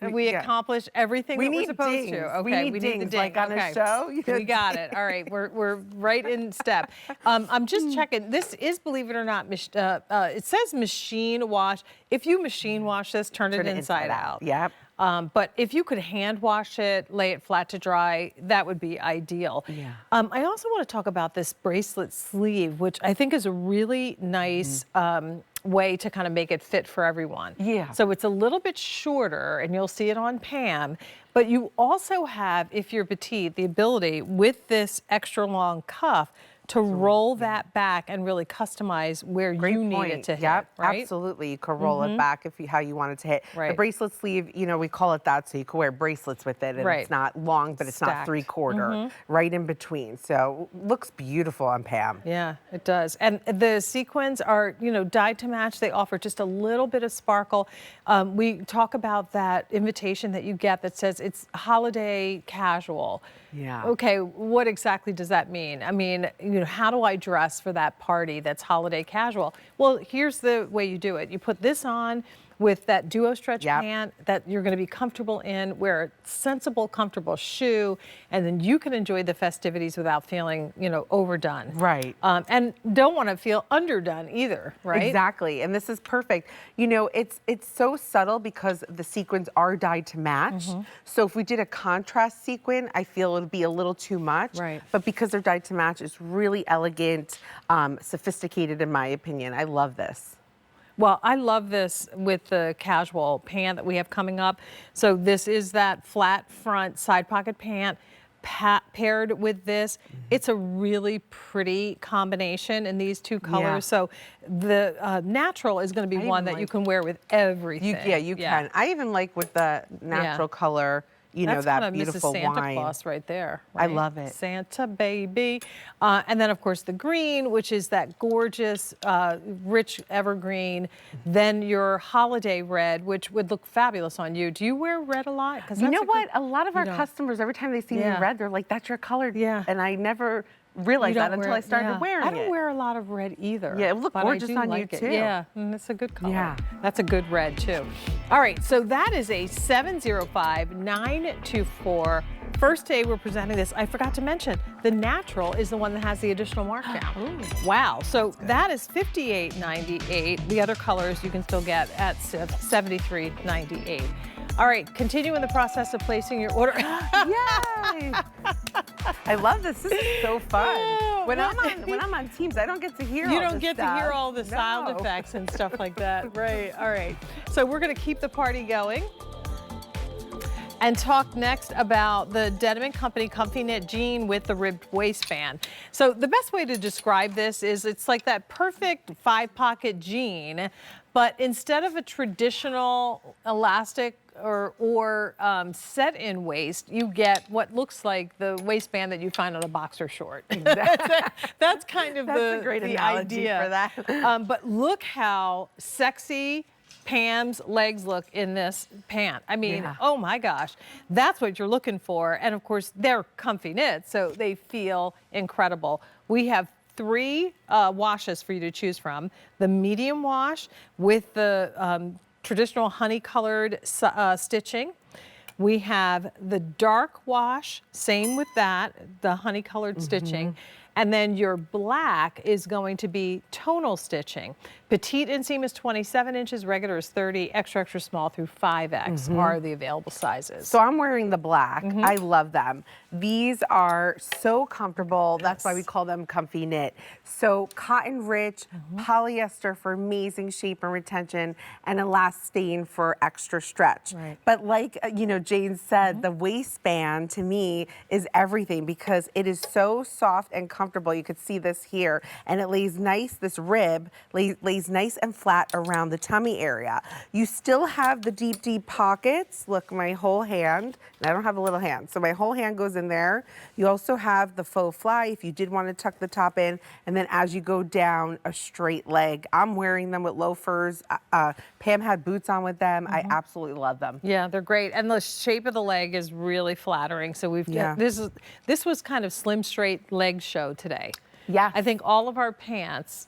accomplish everything We that we're need supposed dings. to? We Okay, need the dings, ding. like on a Okay. show. You We know, got it. All right, we're right in step. I'm just checking. This is, believe it or not, it says machine wash. If you machine wash this, turn it inside out. Yep. But if you could hand wash it, lay it flat to dry, that would be ideal. Yeah. I also want to talk about this bracelet sleeve, which I think is a really nice way to kind of make it fit for everyone. Yeah. So it's a little bit shorter, and you'll see it on Pam, but you also have, if you're petite, the ability with this extra long cuff to roll that back and really customize where Great you need point. it to hit, Yep, right? absolutely. You could roll it back if you how you want it to hit. The Right. bracelet sleeve, you know, we call it that so you can wear bracelets with it, and Right. it's not long, but it's not Stacked. 3/4, right in between. So looks beautiful on Pam. Yeah, it does. And the sequins are, you know, dyed to match. They offer just a little bit of sparkle. We talk about that invitation that you get that says it's holiday casual. Yeah. Okay, what exactly does that mean? I mean, you know, how do I dress for that party that's holiday casual? Well, here's the way you do it. You put this on with that duo stretch pant that you're going to be comfortable in, wear a sensible, comfortable shoe, and then you can enjoy the festivities without feeling, you know, overdone. Right. And don't want to feel underdone either, right? Exactly, and this is perfect. You know, it's so subtle because the sequins are dyed to match. So if we did a contrast sequin, I feel it would be a little too much. Right. But because they're dyed to match, it's really elegant, sophisticated in my opinion. I love this. Well, I love this with the casual pant that we have coming up. So this is that flat front side pocket pant paired with this. It's a really pretty combination in these two colors. Yeah. So the natural is going to be I one even that you like- can wear with everything. You can. I even like with the natural color, you know, That's that kind of beautiful Mrs. Santa wine. Claus right there. I right? love it. Santa baby. And then, of course, the green, which is that gorgeous, rich evergreen. Then your holiday red, which would look fabulous on you. Do you wear red a lot? 'Cause You that's know a what? good- A lot of our you don't. customers, every time they see me Yeah. in red, they're like, that's your color. Yeah. And I never You realized that don't until wear I it, started yeah. wearing it. I don't wear a lot of red either. Yeah, it would look but I gorgeous do on you, like it. too. Yeah, it's a good color. Yeah. That's a good red too. All right, so that is a 705-924. First day we're presenting this. I forgot to mention, the natural is the one that has the additional markdown. Wow, so that is $58.98. The other colors you can still get at $73.98. All right, continue in the process of placing your order. Yay! I love this. This is so fun. When I'm on Teams, I don't get to hear. You all don't this get to stuff. hear all the sound No. effects and stuff like that. Right, all right. So we're gonna keep the party going and talk next about the Denim & Company Comfy Knit Jean with the ribbed waistband. So the best way to describe this is it's like that perfect 5-pocket jean, but instead of a traditional elastic or set-in waist, you get what looks like the waistband that you find on a boxer short. That's kind of That's a great the analogy idea. for that. But look how sexy Pam's legs look in this pant. I mean, Yeah. oh my gosh, that's what you're looking for. And of course, they're comfy knit, so they feel incredible. We have 3 washes for you to choose from. The medium wash with the traditional honey-colored stitching. We have the dark wash, same with that, the honey-colored stitching. And then your black is going to be tonal stitching. Petite inseam is 27 inches, regular is 30, extra, extra small through 5X are the available sizes. So I'm wearing the black. I love them. These are so comfortable. That's why we call them comfy knit. So cotton rich, polyester for amazing shape and retention, and elastane for extra stretch. Right. But like you know, Jane said, the waistband to me is everything because it is so soft and comfortable. You could see this here, and it lays nice. This rib lays nice and flat around the tummy area. You still have the deep pockets. Look, my whole hand, and I don't have a little hand, so my whole hand goes in there. You also have the faux fly if you did want to tuck the top in, and then as you go down, a straight leg. I'm wearing them with loafers. Pam had boots on with them. I absolutely love them. Yeah, they're great. And the shape of the leg is really flattering. So we've Yeah. this was kind of slim straight leg show today. Yeah. I think all of our pants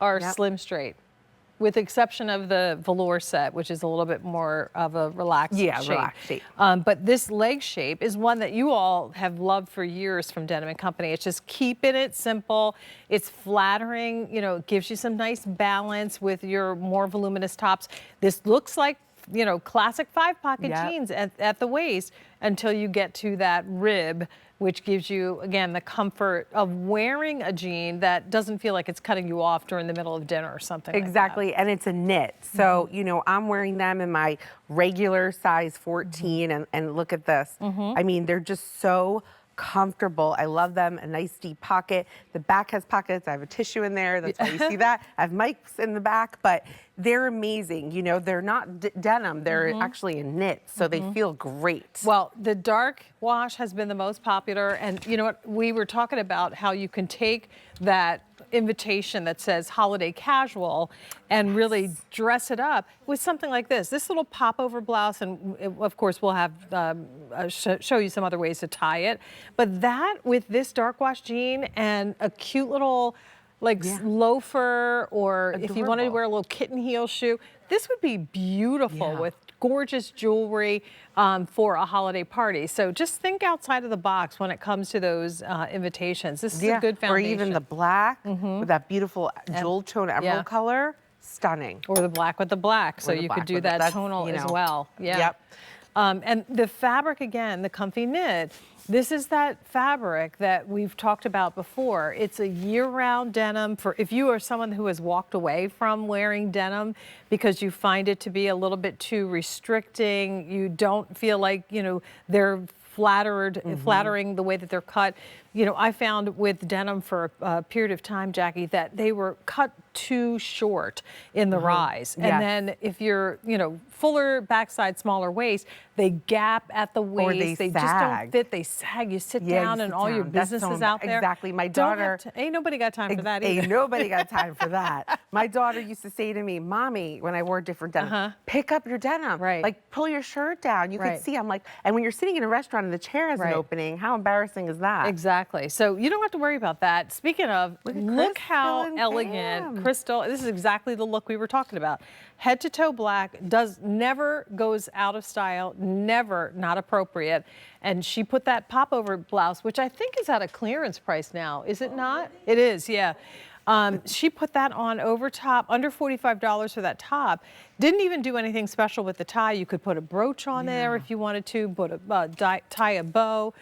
are Yep. slim straight, with the exception of the velour set, which is a little bit more of a relaxed shape. relaxed shape. But this leg shape is one that you all have loved for years from Denim & Company. It's just keeping it simple. It's flattering, you know, it gives you some nice balance with your more voluminous tops. This looks like, you know, classic 5-pocket Yep. jeans at the waist until you get to that rib, which gives you, again, the comfort of wearing a jean that doesn't feel like it's cutting you off during the middle of dinner or something Exactly, and it's a knit. So, you know, I'm wearing them in my regular size 14, and look at this. I mean, they're just so comfortable. I love them. A nice deep pocket. The back has pockets. I have a tissue in there. That's why you see that. I have mics in the back, but they're amazing. You know, they're not denim. They're actually a knit, so they feel great. Well, the dark wash has been the most popular, and you know what? We were talking about how you can take that invitation that says holiday casual and really dress it up with something like this. This little popover blouse, and of course we'll have show you some other ways to tie it. But that with this dark wash jean and a cute little like loafer, or if you wanted to wear a little kitten heel shoe, this would be beautiful with gorgeous jewelry for a holiday party. So just think outside of the box when it comes to those invitations. This is a good foundation. Or even the black with that beautiful jewel tone emerald color. Stunning. Or the black with the black. So you could do that tonal as well. Yeah. And the fabric, again, the comfy knit, this is that fabric that we've talked about before. It's a year-round denim for if you are someone who has walked away from wearing denim because you find it to be a little bit too restricting. You don't feel like, you know, they're flattering the way that they're cut. You know, I found with denim for a period of time, Jackie, that they were cut too short in the rise. And then if you're, you know, fuller backside, smaller waist, they gap at the waist. They just don't fit. They sag. You sit down and all your business is out there. Exactly. My daughter. Ain't nobody got time for that either. Ain't nobody got time for that. My daughter used to say to me, Mommy, when I wore different denim, pick up your denim. Like pull your shirt down. You could see. I'm like, and when you're sitting in a restaurant and the chair has an opening, how embarrassing is that? Exactly. So you don't have to worry about that. Speaking of, look how elegant Crystal. This is exactly the look we were talking about. Head to toe black, never goes out of style, never not appropriate. And she put that popover blouse, which I think is at a clearance price now. Is it not? It is, yeah. She put that on over top, under $45 for that top. Didn't even do anything special with the tie. You could put a brooch on there if you wanted to, put a tie a bow.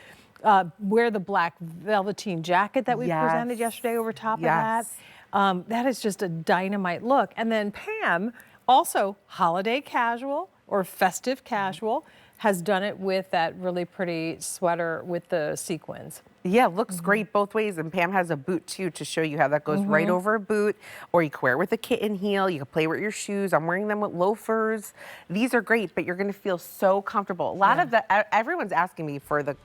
Wear the black velveteen jacket that we presented yesterday over top of that. That is just a dynamite look. And then Pam, also holiday casual or festive casual, has done it with that really pretty sweater with the sequins. Yeah, looks great both ways. And Pam has a boot too to show you how that goes right over a boot, or you can wear it with a kitten heel. You can play with your shoes. I'm wearing them with loafers. These are great, but you're going to feel so comfortable. A lot of everyone's asking me for this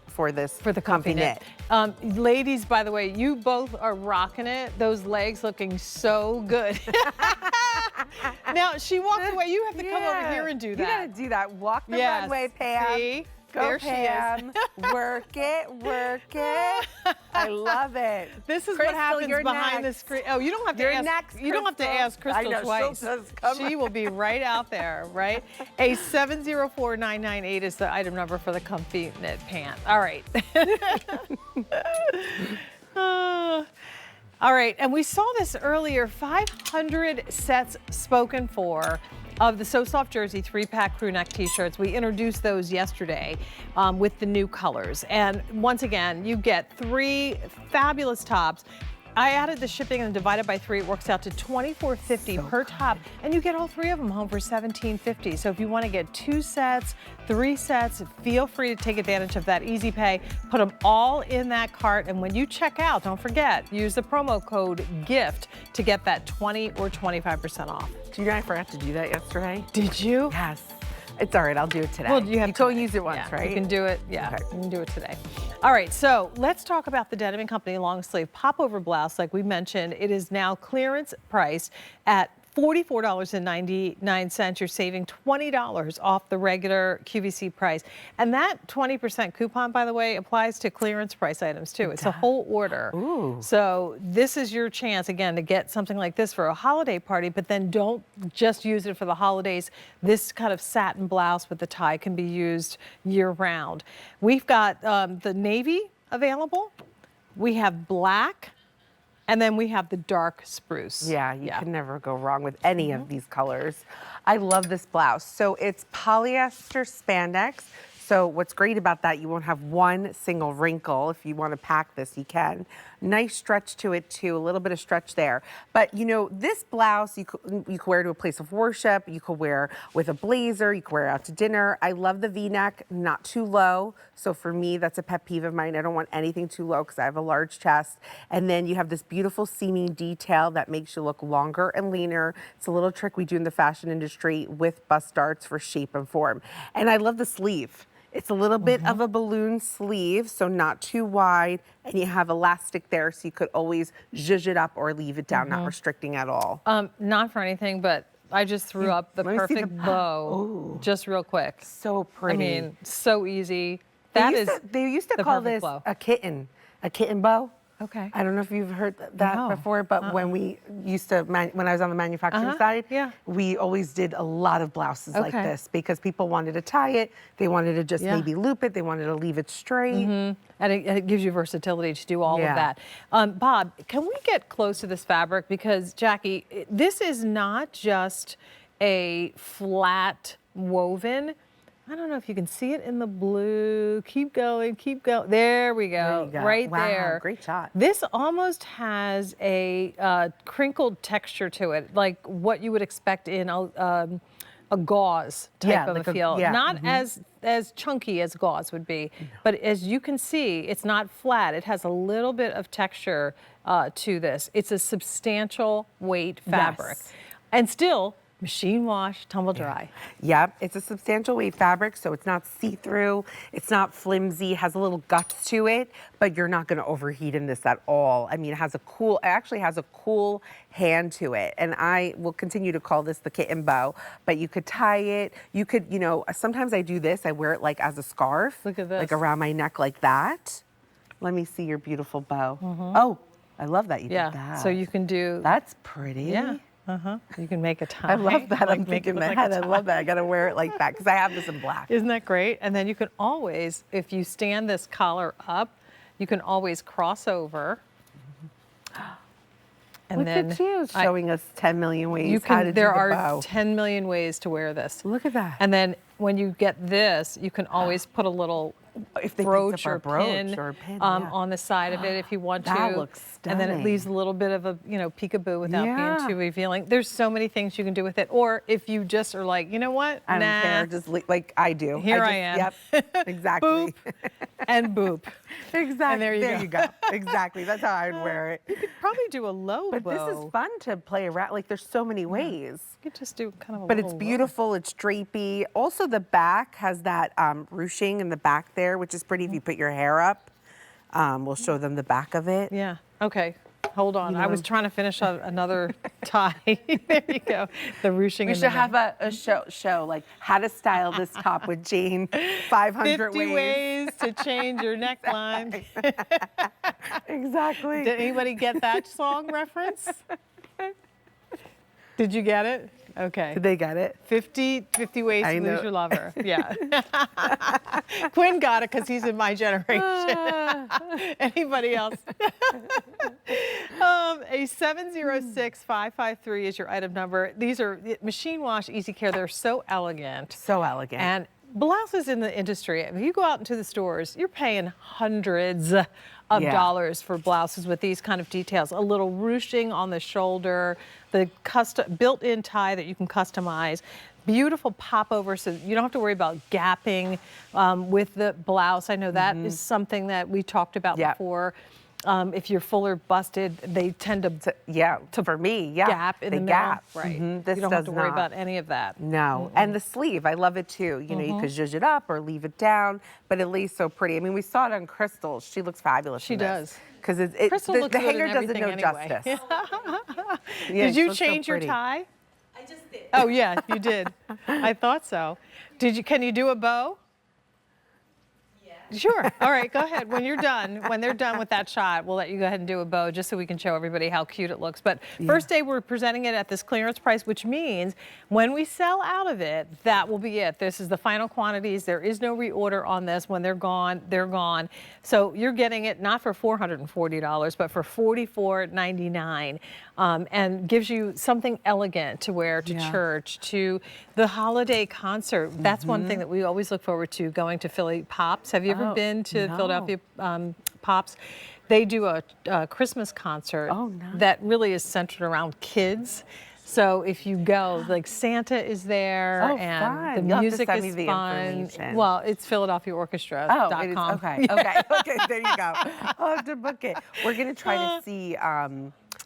comfy knit. Ladies, by the way, you both are rocking it. Those legs looking so good. Now she walked away. You have to come over here and do that. You got to do that. Walk the runway, Pam. See? Go, there Pam. she is. Work it, work it. I love it. This is Crystal, what happens behind the screen. Oh, you don't have to ask. Next, you don't have to ask Crystal twice. She will be right out there, right? A 704998 is the item number for the comfy knit pant. All right. All right, and we saw this earlier, 500 sets spoken for of the So Soft Jersey 3-pack crew neck t-shirts. We introduced those yesterday with the new colors. And once again, you get 3 fabulous tops. I added the shipping and divided by 3, it works out to $24.50 per top, and you get all 3 of them home for $17.50. So if you want to get 2 sets, 3 sets, feel free to take advantage of that easy pay. Put them all in that cart, and when you check out, don't forget, use the promo code GIFT to get that 20 or 25% off. Do you know I forgot to do that yesterday? Did you? Yes. It's all right, I'll do it today. Well, you have to use it once, right? You can do it, you can do it today. All right, so let's talk about the Denim & Company long sleeve popover blouse. Like we mentioned, it is now clearance priced at $44.99. You're saving $20 off the regular QVC price. And that 20% coupon, by the way, applies to clearance price items too. It's a whole order. Ooh. So this is your chance, again, to get something like this for a holiday party, but then don't just use it for the holidays. This kind of satin blouse with the tie can be used year round. We've got the navy available. We have black. And then we have the dark spruce. Yeah, you can never go wrong with any of these colors. I love this blouse. So it's polyester spandex. So what's great about that, you won't have one single wrinkle. If you want to pack this, you can. Nice stretch to it too, a little bit of stretch there. But you know, this blouse you could wear to a place of worship, you could wear with a blazer, you could wear out to dinner. I love the V-neck, not too low. So for me, that's a pet peeve of mine. I don't want anything too low because I have a large chest. And then you have this beautiful seaming detail that makes you look longer and leaner. It's a little trick we do in the fashion industry with bust darts for shape and form. And I love the sleeve. It's a little bit of a balloon sleeve, so not too wide, and you have elastic there, so you could always zhuzh it up or leave it down, not restricting at all. Not for anything, but I just threw up the Let me see perfect the- bow, Ooh. just real quick. So pretty. I mean, so easy. They used to the call perfect this blow. a kitten bow. Okay. I don't know if you've heard that No. before, but when we used to, when I was on the manufacturing side, yeah. we always did a lot of blouses like Okay. this because people wanted to tie it, they wanted to just Yeah. maybe loop it, they wanted to leave it straight. And it gives you versatility to do all of Yeah. that. Bob, can we get close to this fabric? Because Jackie, this is not just a flat woven. I don't know if you can see it in the blue. Keep going, keep going. There we go, There you go. right Wow, there. great shot. This almost has a crinkled texture to it, like what you would expect in a gauze type Yeah, of like a a- feel. yeah, Not as chunky as gauze would be, but as you can see, it's not flat. It has a little bit of texture to this. It's a substantial weight fabric. Yes. And still, machine wash, tumble dry. Yep, it's a substantial weight fabric, so it's not see-through, it's not flimsy, has a little guts to it, but you're not gonna overheat in this at all. I mean, it actually has a cool hand to it, and I will continue to call this the kitten bow, but you could tie it, you could, you know, sometimes I do this, I wear it like as a scarf. Look at this. Like around my neck like that. Let me see your beautiful bow. Oh, I love that you did that. So you can do, That's pretty. yeah. You can make a tie. I love that. like I'm make it thinking in my look like a head. I love that. I gotta wear it like that because I have this in black. Isn't that great? And then you can always, if you stand this collar up, you can always cross over. And Look then at you showing us 10 million ways you how to can, do there the are bow. 10 million ways to wear this. Look at that. And then when you get this, you can always put a little If they brooch picked up or our brooch pin, or a pin, yeah. on the side of it if you want That to. looks And then it stunning. leaves a little bit of a, you know, peekaboo without Yeah. being too revealing. There's so many things you can do with it. Or if you just are like, you know what? I don't Nah. care, just like I do. Here just, I am. Yep, exactly. Boop and boop. Exactly. And there you go. Exactly. That's how I'd wear it. You could probably do a low But bow. this is fun to play around. Like there's so many ways. You could just do kind of a But little it's low. beautiful, it's drapey. Also the back has that ruching in the back there, which is pretty if you put your hair up. We'll show them the back of it. Yeah. Okay. Hold on. I was know. trying to finish another tie. There you go. The ruching. We in should the have a show like how to style this top with Jane. 500 50 ways to change your neckline. Exactly. Did anybody get that song reference? Did you get it? Okay. Did they get it? 50 ways I to know. lose your lover. Yeah. Quinn got it because he's in my generation. Anybody else? A 706-553 is your item number. These are machine wash, easy care. They're so elegant. So elegant. And blouses in the industry, if you go out into the stores, you're paying hundreds of dollars for blouses with these kind of details. A little ruching on the shoulder, the custom built-in tie that you can customize. Beautiful popover, so you don't have to worry about gapping with the blouse. I know that is something that we talked about before. If you're fuller busted, they tend to for me, gap in they the middle. gap. Right. This you don't does have to worry not. about any of that. No, and the sleeve, I love it too. You know, you could zhuzh it up or leave it down, but it lays so pretty. I mean, we saw it on Crystal. She looks fabulous. She does. Because Crystal the looks good in hanger doesn't everything know anyway. justice. Did you change your tie? I just did. Oh yeah, you did. I thought so. Can you do a bow? Yeah. Sure. All right, go ahead. When they're done with that shot, we'll let you go ahead and do a bow just so we can show everybody how cute it looks. But first day we're presenting it at this clearance price, which means when we sell out of it, that will be it. This is the final quantities. There is no reorder on this. When they're gone, they're gone. So you're getting it not for $440, but for $44.99, and gives you something elegant to wear to church, to the holiday concert. That's one thing that we always look forward to, going to Philly Pops. Have you ever ever Oh, been to no. Philadelphia Pops? They do a Christmas concert nice. that really is centered around kids. So if you go, like Santa is there, Oh, and fun. the You'll have to music send is me the fun. information. Well, it's PhiladelphiaOrchestra.com. Oh, it is, okay, okay, there you go. I'll have to book it. We're gonna try to see,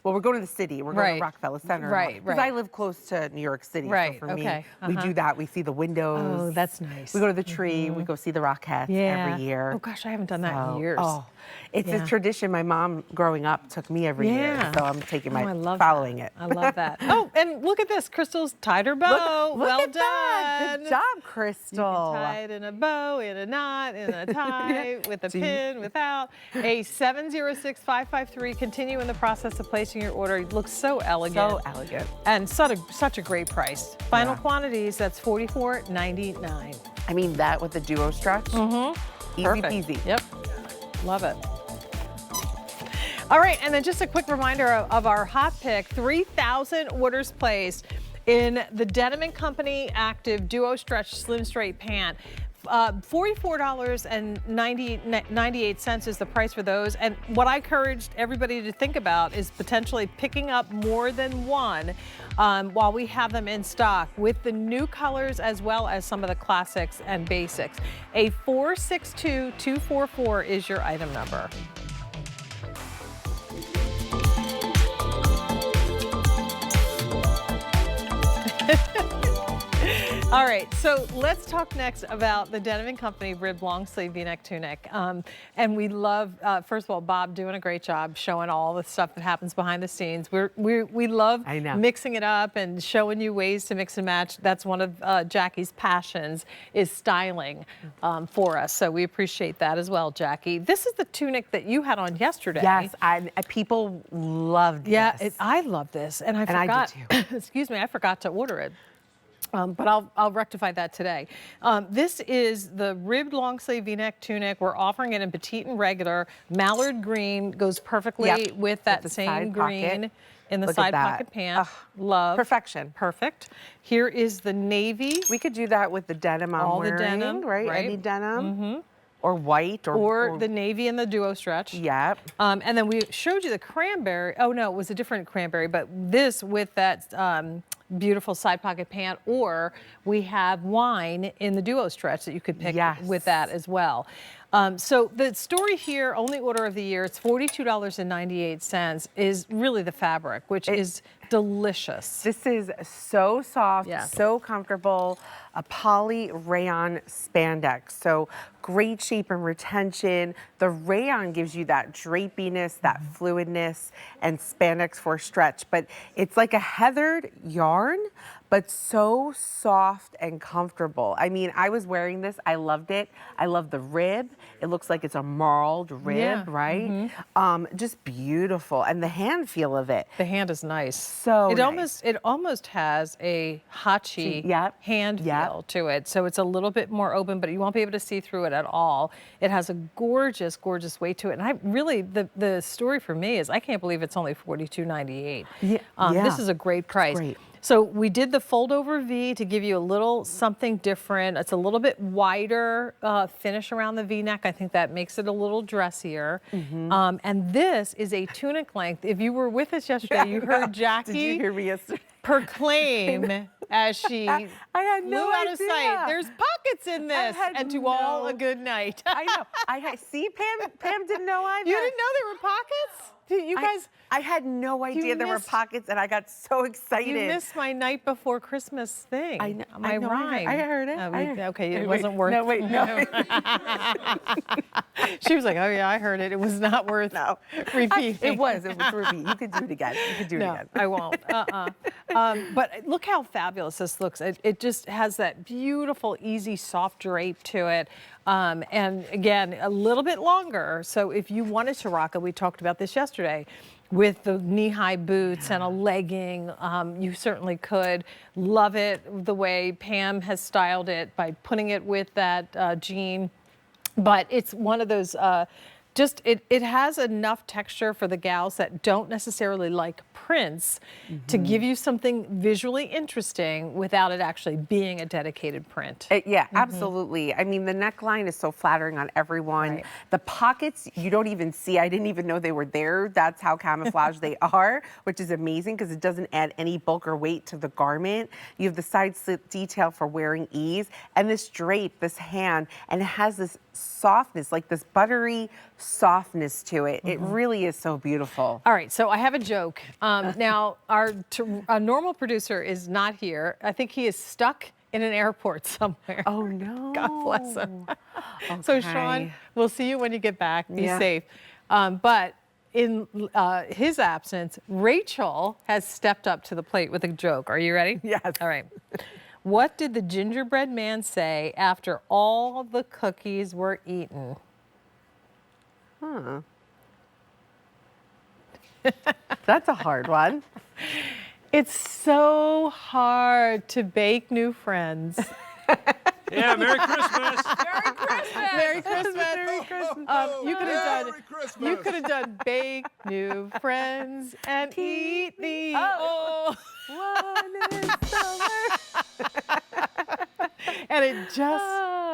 well, we're going to the city. We're going to Rockefeller Center. Right. Because I live close to New York City. Right, So for okay, me, we do that. We see the windows. Oh, that's nice. We go to the tree. We go see the Rockettes every year. Oh gosh, I haven't done that in years. Oh, it's a tradition. My mom, growing up, took me every year. So I'm taking following it. I love that. Oh, and look at this. Crystal's tied her bow. Look well at done. that. Good job, Crystal. You can tie it in a bow, in a knot, in a tie, with a pin, without. A 706-553. Continue in the process of placing your order. It looks so elegant. So elegant. And such a great price. Final quantities, that's $44.99. I mean, that with the duo stretch. Easy Perfect. peasy. Yep. Love it. All right, and then just a quick reminder of our hot pick, 3,000 orders placed in the Denim & Company Active Duo Stretch Slim Straight Pant. $44.98 is the price for those. And what I encouraged everybody to think about is potentially picking up more than one while we have them in stock with the new colors as well as some of the classics and basics. A 462244 is your item number. All right, so let's talk next about the Denim & Company ribbed long sleeve V-neck tunic. And we love, first of all, Bob doing a great job showing all the stuff that happens behind the scenes. We love mixing it up and showing you ways to mix and match. That's one of Jackie's passions, is styling for us. So we appreciate that as well, Jackie. This is the tunic that you had on yesterday. Yes, people loved this. Yeah, I love this. And I forgot, I did too. excuse me, I forgot to order it. But I'll rectify that today. This is the ribbed long sleeve V-neck tunic. We're offering it in petite and regular. Mallard green goes perfectly with that same green in the side pocket pant. Love. Perfection. Perfect. Here is the navy. We could do that with the denim I'm All wearing, the denim, right? Any denim. Or white. Or the navy and the duo stretch. Yep. And then we showed you the cranberry. Oh, no, it was a different cranberry. But this with that beautiful side pocket pant, or we have wine in the duo stretch that you could pick with that as well. So the story here, only order of the year, it's $42.98, is really the fabric, which is delicious. This is so soft, so comfortable, a poly rayon spandex. So great shape and retention. The rayon gives you that drapiness, that fluidness, and spandex for stretch. But it's like a heathered yarn, but so soft and comfortable. I mean, I was wearing this, I loved it. I love the rib. It looks like it's a marled rib, right? Just beautiful. And the hand feel of it. The hand is nice. So nice. It almost has a hachi hand feel to it. So it's a little bit more open, but you won't be able to see through it at all. It has a gorgeous, gorgeous weight to it. And I really, the story for me is I can't believe it's only $42.98. This is a great price. Great. So we did the fold over V to give you a little something different. It's a little bit wider finish around the V-neck. I think that makes it a little dressier. And this is a tunic length. If you were with us yesterday, you heard Jackie Did you hear me yesterday? proclaim as she I had flew no out of idea. sight. There's pockets in this, and to all a good night. I know. See, Pam didn't know either. You didn't know there were pockets? You guys, I had no idea there were pockets, and I got so excited. you missed my night before Christmas thing. I know. My rhyme. I heard it. Okay, it wasn't worth. No, wait, no. She was like, "Oh yeah, I heard it. It was not worth repeating." It was repeat. You could do it again. You could do it again. I won't. But look how fabulous this looks. It just has that beautiful, easy, soft drape to it. And again, a little bit longer. So if you wanted to rock it, we talked about this yesterday, with the knee-high boots and a legging, you certainly could. Love it the way Pam has styled it by putting it with that jean. But it's one of those, it has enough texture for the gals that don't necessarily like prints to give you something visually interesting without it actually being a dedicated print. Yeah, absolutely. I mean, the neckline is so flattering on everyone. Right. The pockets, you don't even see. I didn't even know they were there. That's how camouflage they are, which is amazing because it doesn't add any bulk or weight to the garment. You have the side slit detail for wearing ease, and this drape, this hand, and it has this softness, like this buttery softness to it. It really is so beautiful. All right, so I have a joke. Now, our normal producer is not here. I think he is stuck in an airport somewhere. Oh, no. God bless him. So, Sean, Okay. we'll see you when you get back. Be Yeah. safe. But in his absence, Rachel has stepped up to the plate with a joke. Are you ready? Yes. All right. What did the gingerbread man say after all the cookies were eaten? That's a hard one. It's so hard to bake new friends. Yeah, Merry Christmas. Merry Christmas. Merry Christmas. You could have done. Merry Christmas. You could have done bake new friends and eat the. Oh. One is summer. And it just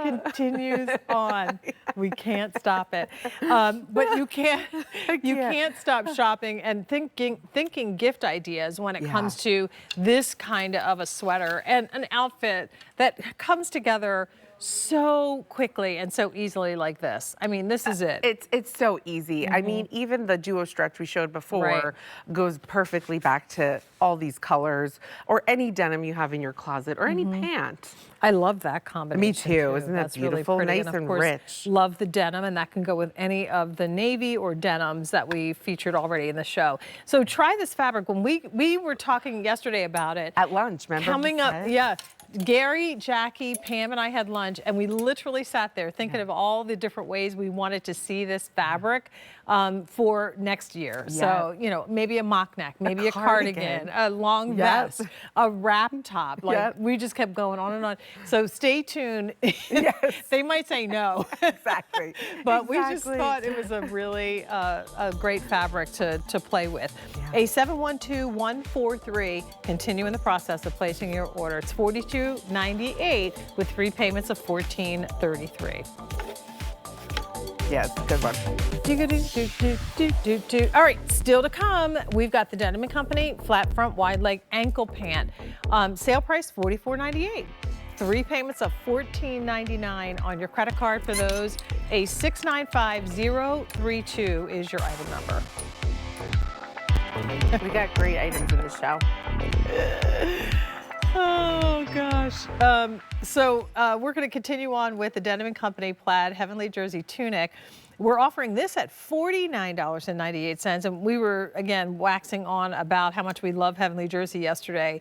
continues on. We can't stop it. But you can't stop shopping and thinking gift ideas when it comes to this kind of a sweater and an outfit that comes together so quickly and so easily like this. I mean, this is it. It's so easy. I mean, even the duo stretch we showed before goes perfectly back to all these colors or any denim you have in your closet or any pant. I love that combination. Me too. Isn't that That's really beautiful? pretty. Nice of and course, rich. Love the denim, and that can go with any of the navy or denims that we featured already in the show. So try this fabric. When we were talking yesterday about it. At lunch, remember? Coming up, yeah. Gary, Jackie, Pam, and I had lunch, and we literally sat there thinking of all the different ways we wanted to see this fabric for next year. So, you know, maybe a mock neck, maybe a cardigan, a long vest, a wrap top. Like, we just kept going on and on. So stay tuned. They might say no. Exactly. But we just thought it was a really a great fabric to play with. A 712143, continue in the process of placing your order. It's $42.98 with 3 payments of $14.33. Yes, good one. All right, still to come, we've got the Denim & Company flat front wide leg ankle pant. Sale price $44.98. 3 payments of $14.99 on your credit card for those. A 695032 is your item number. We got great items in the show. Oh gosh. So we're going to continue on with the Denim & Company Plaid Heavenly Jersey Tunic. We're offering this at $49.98, and we were again waxing on about how much we love Heavenly Jersey yesterday.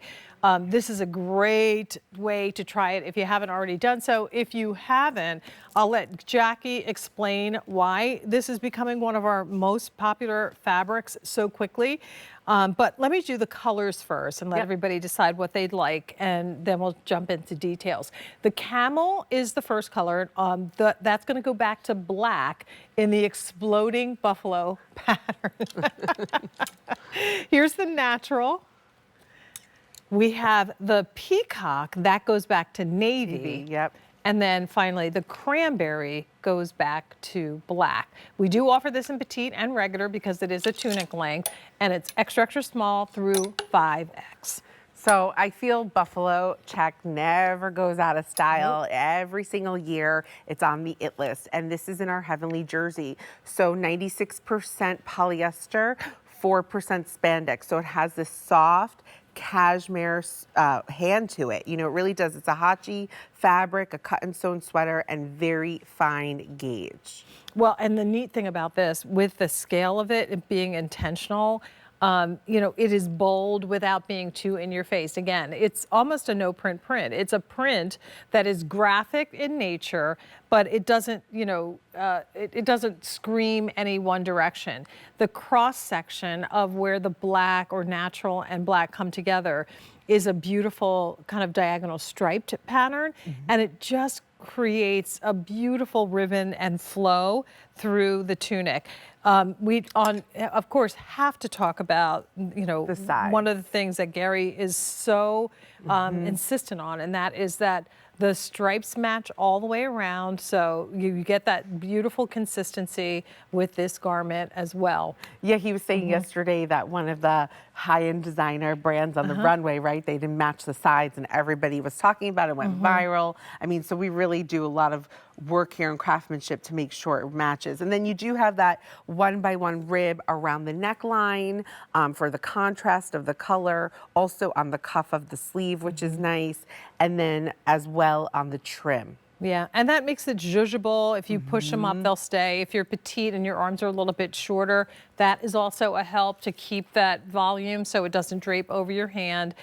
This is a great way to try it if you haven't already done so. If you haven't, I'll let Jackie explain why this is becoming one of our most popular fabrics so quickly. But let me do the colors first and let everybody decide what they'd like, and then we'll jump into details. The camel is the first color. That's going to go back to black in the exploding buffalo pattern. Here's the natural. We have the peacock, that goes back to navy. Yep. And then finally, the cranberry goes back to black. We do offer this in petite and regular because it is a tunic length, and it's extra, extra small through 5X. So I feel buffalo check never goes out of style. Every single year it's on the it list. And this is in our Heavenly Jersey. So 96% polyester, 4% spandex. So it has this soft cashmere hand to it. You know, it really does. It's a hachi fabric, a cut and sewn sweater, and very fine gauge. Well, and the neat thing about this, with the scale of it being intentional, you know, it is bold without being too in your face. Again, it's almost a no print print. It's a print that is graphic in nature, but it doesn't, you know, it doesn't scream any one direction. The cross section of where the black or natural and black come together is a beautiful kind of diagonal striped pattern, and it just creates a beautiful ribbon and flow through the tunic. We, of course, have to talk about, you know, The size. one of the things that Gary is so insistent on, and that is that the stripes match all the way around, so you get that beautiful consistency with this garment as well. Yeah, he was saying yesterday that one of the high-end designer brands on the runway, right, they didn't match the sides, and everybody was talking about it, went viral. I mean, so we really do a lot of work here in craftsmanship to make sure it matches. And then you do have that 1x1 rib around the neckline for the contrast of the color, also on the cuff of the sleeve, which is nice, and then as well on the trim. Yeah, and that makes it zhuzhable. If you push them up, they'll stay. If you're petite and your arms are a little bit shorter, that is also a help to keep that volume so it doesn't drape over your hand.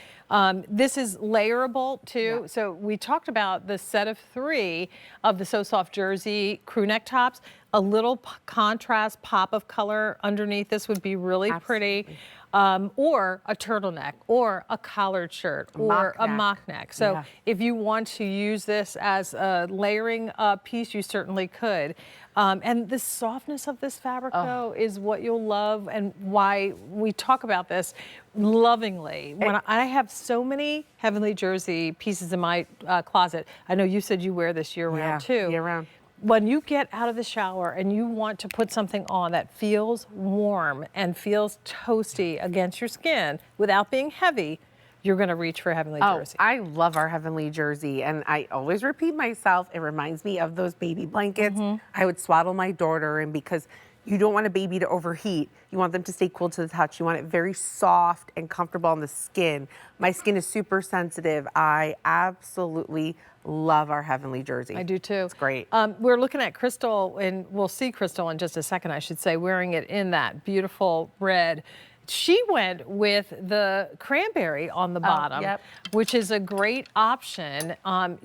This is layerable too. Yeah. So we talked about the set of 3 of the So Soft Jersey crew neck tops. A little contrast pop of color underneath this would be really pretty. Or a turtleneck, or a collared shirt, or a mock neck. So if you want to use this as a layering piece, you certainly could. And the softness of this fabric, though, is what you'll love, and why we talk about this lovingly. When I have so many Heavenly Jersey pieces in my closet. I know you said you wear this year-round, too. Year-round. When you get out of the shower and you want to put something on that feels warm and feels toasty against your skin without being heavy, you're going to reach for Heavenly Jersey. I love our Heavenly Jersey, and I always repeat myself. It reminds me of those baby blankets I would swaddle my daughter in, because you don't want a baby to overheat. You want them to stay cool to the touch. You want it very soft and comfortable on the skin. My skin is super sensitive. I absolutely love our Heavenly Jersey. I do too. It's great. We're looking at Crystal, and we'll see Crystal in just a second, I should say, wearing it in that beautiful red. She went with the cranberry on the bottom, which is a great option.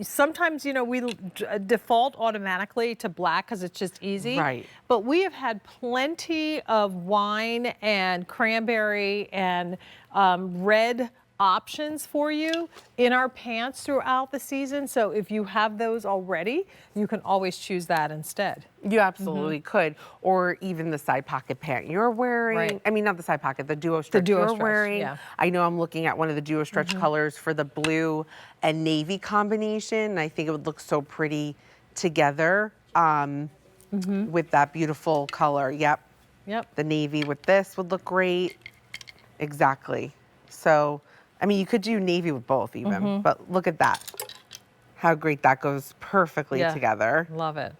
Sometimes, you know, we default automatically to black because it's just easy. Right. But we have had plenty of wine and cranberry and red options for you in our pants throughout the season. So if you have those already, you can always choose that instead. You absolutely could. Or even the side pocket pant you're wearing. Right. I mean, not the side pocket, the duo stretch duo you're stretch, wearing. yeah. I know I'm looking at one of the duo stretch colors for the blue and navy combination. I think it would look so pretty together with that beautiful color. Yep. The navy with this would look great. Exactly. So, I mean, you could do navy with both even, but look at that. How great that goes perfectly together. Love it.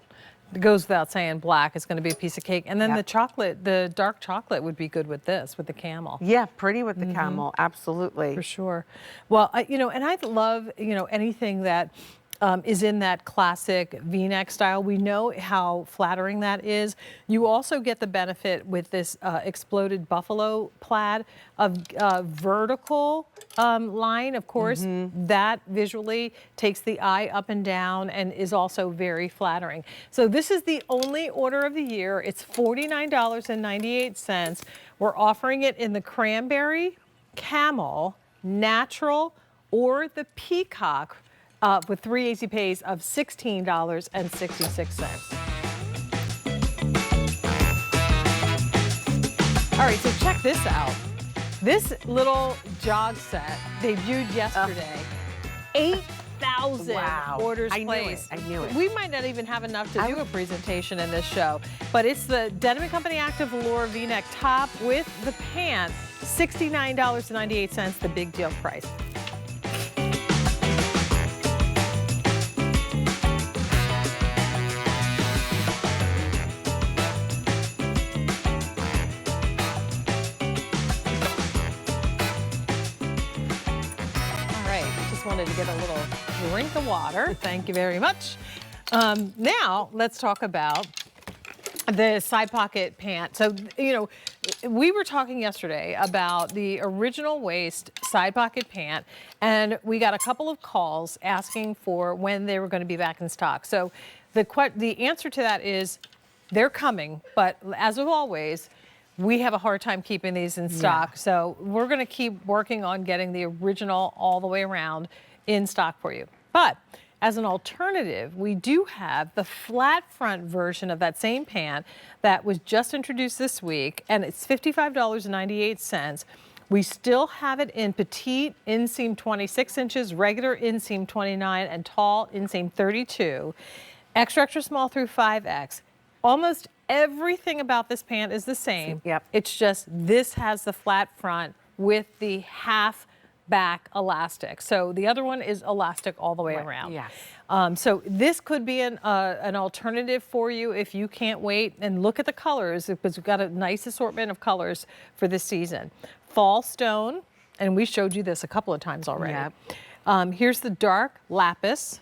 It goes without saying black is going to be a piece of cake. And then the chocolate, the dark chocolate would be good with this, with the camel. Yeah, pretty with the camel, absolutely. For sure. Well, you know, and I love, you know, anything that is in that classic V-neck style. We know how flattering that is. You also get the benefit with this exploded buffalo plaid of vertical line, of course. That visually takes the eye up and down and is also very flattering. So this is the only order of the year. It's $49.98. We're offering it in the cranberry, camel, natural, or the peacock, with 3 easy pays of $16.66. All right, so check this out. This little jog set debuted yesterday. 8,000 orders placed. I knew it. We might not even have enough to do a presentation in this show, but it's the Denim & Company Active Velour V-neck top with the pant, $69.98, the big deal price. Wanted to get a little drink of water. Thank you very much. Now let's talk about the side pocket pant. So, you know, we were talking yesterday about the original waist side pocket pant, and we got a couple of calls asking for when they were going to be back in stock. So the answer to that is they're coming, but as of always, we have a hard time keeping these in stock. So we're going to keep working on getting the original all the way around in stock for you. But as an alternative, we do have the flat front version of that same pant that was just introduced this week, and it's $55.98. We still have it in petite inseam 26 inches, regular inseam 29, and tall inseam 32, extra, extra small through 5X. Almost everything about this pant is the same. Yep. It's just this has the flat front with the half back elastic. So the other one is elastic all the way around. Yes. So this could be an alternative for you if you can't wait. And look at the colors, because we've got a nice assortment of colors for this season. Fall stone, and we showed you this a couple of times already. Yep. Here's the dark lapis.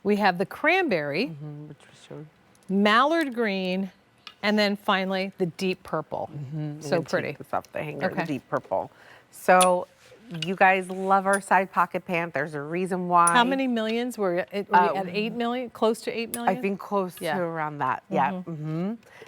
We have the cranberry, Which we showed. mallard green, and then finally the deep purple. So pretty. Take this off the hanger, Okay. the deep purple. So you guys love our side pocket pant. There's a reason why. How many millions? Were we at 8 million? Close to 8 million? I think close Yeah. to around that. Yeah.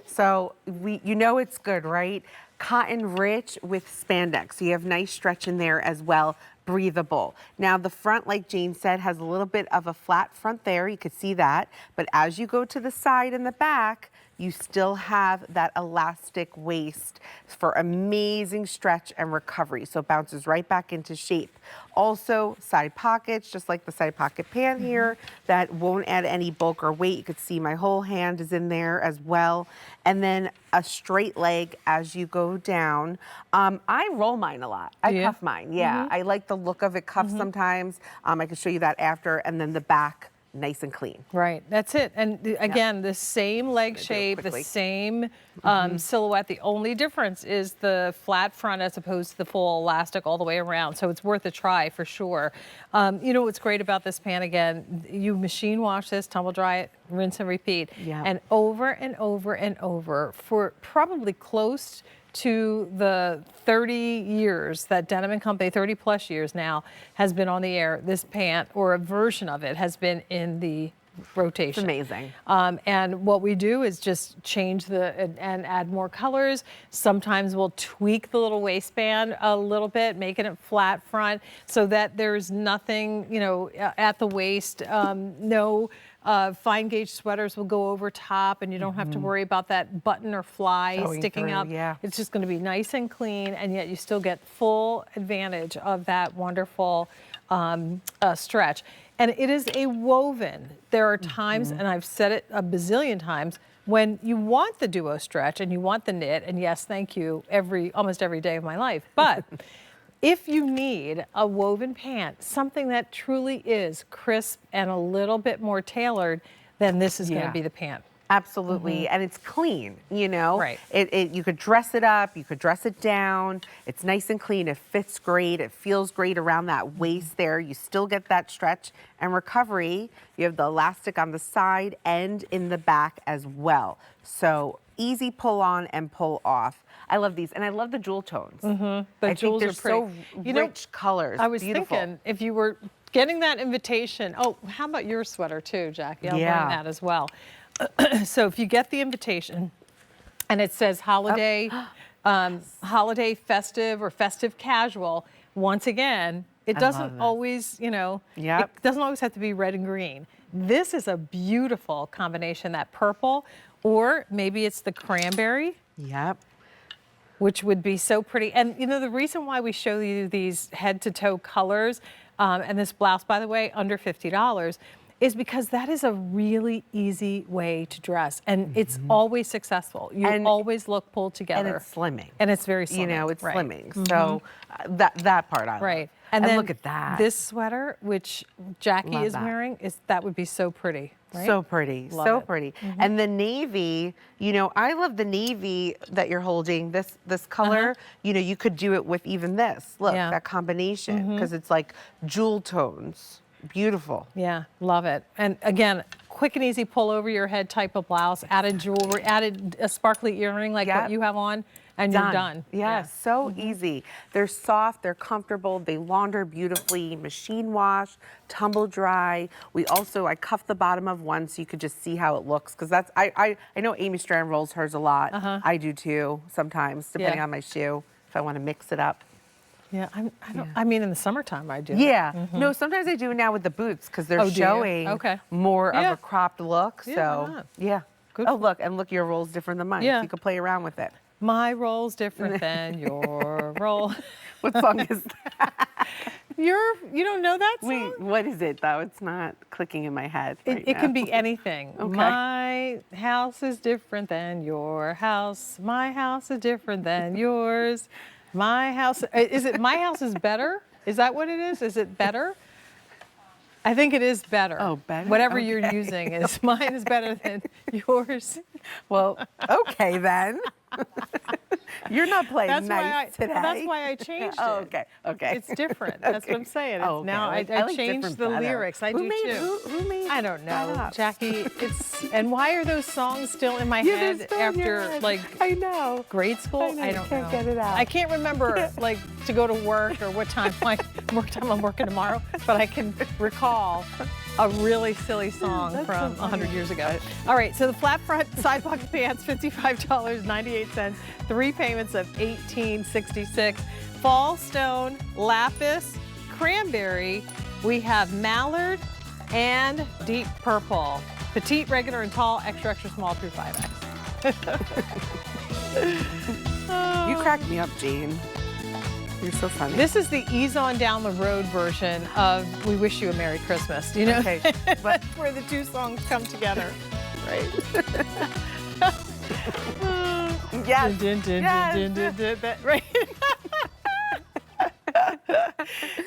So you know it's good, right? Cotton rich with spandex. So you have nice stretch in there as well. Breathable. Now the front, like Jane said, has a little bit of a flat front there. You could see that. But as you go to the side and the back, you still have that elastic waist for amazing stretch and recovery. So it bounces right back into shape. Also, side pockets, just like the side pocket pant here, that won't add any bulk or weight. You could see my whole hand is in there as well. And then a straight leg as you go down. I roll mine a lot. I cuff mine, yeah. I like the look of it cuffed sometimes. I can show you that after. And then the back, nice and clean. Right, that's it. And again, the same leg shape, the quickly. same silhouette. The only difference is the flat front as opposed to the full elastic all the way around. So it's worth a try for sure. You know what's great about this pant, again, you machine wash this, tumble dry it, rinse and repeat. Yeah. And over and over and over for probably close to the 30 years that Denim & Company, 30 plus years now, has been on the air. This pant, or a version of it, has been in the rotation. It's amazing. And what we do is just change and add more colors. Sometimes we'll tweak the little waistband a little bit, making it flat front so that there's nothing, you know, at the waist. No fine gauge sweaters will go over top, and you don't have to worry about that button or fly Showing sticking through, up. yeah. It's just going to be nice and clean, and yet you still get full advantage of that wonderful stretch. And it is a woven. There are times, and I've said it a bazillion times, when you want the duo stretch and you want the knit, and yes, thank you, almost every day of my life. But if you need a woven pant, something that truly is crisp and a little bit more tailored, then this is going to be the pant. Absolutely, and it's clean, you know? Right. You could dress it up, you could dress it down. It's nice and clean, it fits great, it feels great around that waist there. You still get that stretch and recovery. You have the elastic on the side and in the back as well. So easy pull on and pull off. I love these, and I love the jewel tones. The I jewels think they're are pretty. so You know, rich colors, I was beautiful. thinking if you were getting that invitation, oh, how about your sweater too, Jackie? I'll Yeah. bring that as well. So if you get the invitation and it says holiday, holiday festive or festive casual, once again, it doesn't always, you know, Yep. it doesn't always have to be red and green. This is a beautiful combination, that purple, or maybe it's the cranberry, Yep. which would be so pretty. And you know, the reason why we show you these head to toe colors, and this blouse, by the way, under $50, is because that is a really easy way to dress. And it's always successful. You And- always look pulled together. And it's slimming. And it's very slimming. You know, it's right. slimming. So that part I love. Right. And then look at that. This sweater, which Jackie Love is that. wearing, that would be so pretty. Right? So pretty, Love so it. pretty. And the navy, you know, I love the navy that you're holding, this color. You know, you could do it with even this. Look, Yeah. that combination, because it's like jewel tones. Beautiful. Yeah, love it. And again, quick and easy pull over your head type of blouse, added jewelry, added a sparkly earring like Yep. what you have on. and you're done. Yeah, so easy. They're soft, they're comfortable, they launder beautifully, machine wash, tumble dry. I cuff the bottom of one so you could just see how it looks, because I know Amy Strand rolls hers a lot. I do too sometimes, depending on my shoe, if I want to mix it up. Yeah, I mean, in the summertime I do. Yeah, no, sometimes I do it now with the boots because they're showing more of a cropped look. Yeah, So why not? yeah. Good Oh, look, your roll's different than mine. Yeah. So you can play around with it. My roll's different than your roll. What song is that? You don't know that song? Wait, what is it though? It's not clicking in my head. It can be anything. Okay. My house is different than your house. My house is different than yours. My house, is it my house is better? Is that what it is? Is it better? I think it is better. Oh, better? Whatever Okay. you're using is, mine is better than yours. Well, okay then. You're not playing That's nice today. That's why I changed it. Oh, okay, okay. It's different. That's what I'm saying. It's Oh, okay. Now I like changed different the better. lyrics. I Who do made, too. Who made I don't that know, up? Jackie. And why are those songs still in my Yeah, head they're still in your after head. like I know. grade school? I know, don't can't know. get it out. I can't remember like to go to work or what time I'm working tomorrow, but I can recall a really silly song That's from so 100 years ago. All right, so the flat front side pocket pants, $55.98, 3 payments of $18.66. Fall stone, lapis, cranberry. We have mallard and deep purple. Petite, regular, and tall, extra, extra small through 5X. You crack me up, Jane. You're so funny. This is the ease on down the road version of We Wish You a Merry Christmas. Do you know? Okay, but Where the two songs come together, right? yes, Dun, dun, yes. dun, dun, dun, dun, right?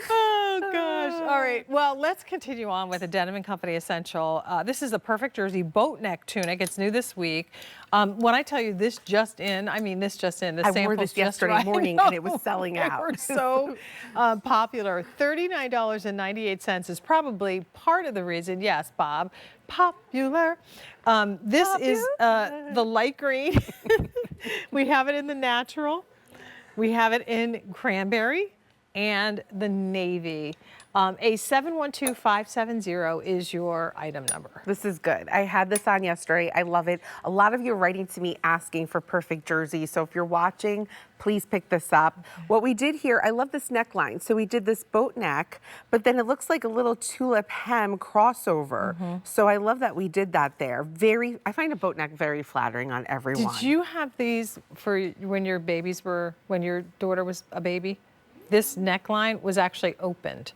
Oh gosh. All right. Well, let's continue on with a Denim & Company essential. This is a perfect jersey boat neck tunic. It's new this week. When I tell you this just in, I mean this just in. The I wore samples this just yesterday arrived. morning and it was selling They out. were so popular. $39.98 is probably part of the reason. Yes, Bob. Popular. This is the light green. We have it in the natural. We have it in cranberry and the navy. A 712570 is your item number. This is good. I had this on yesterday. I love it. A lot of you are writing to me asking for perfect jersey. So if you're watching, please pick this up. What we did here, I love this neckline. So we did this boat neck, but then it looks like a little tulip hem crossover. So I love that we did that there. I find a boat neck very flattering on everyone. Did you have these for when your daughter was a baby? This neckline was actually opened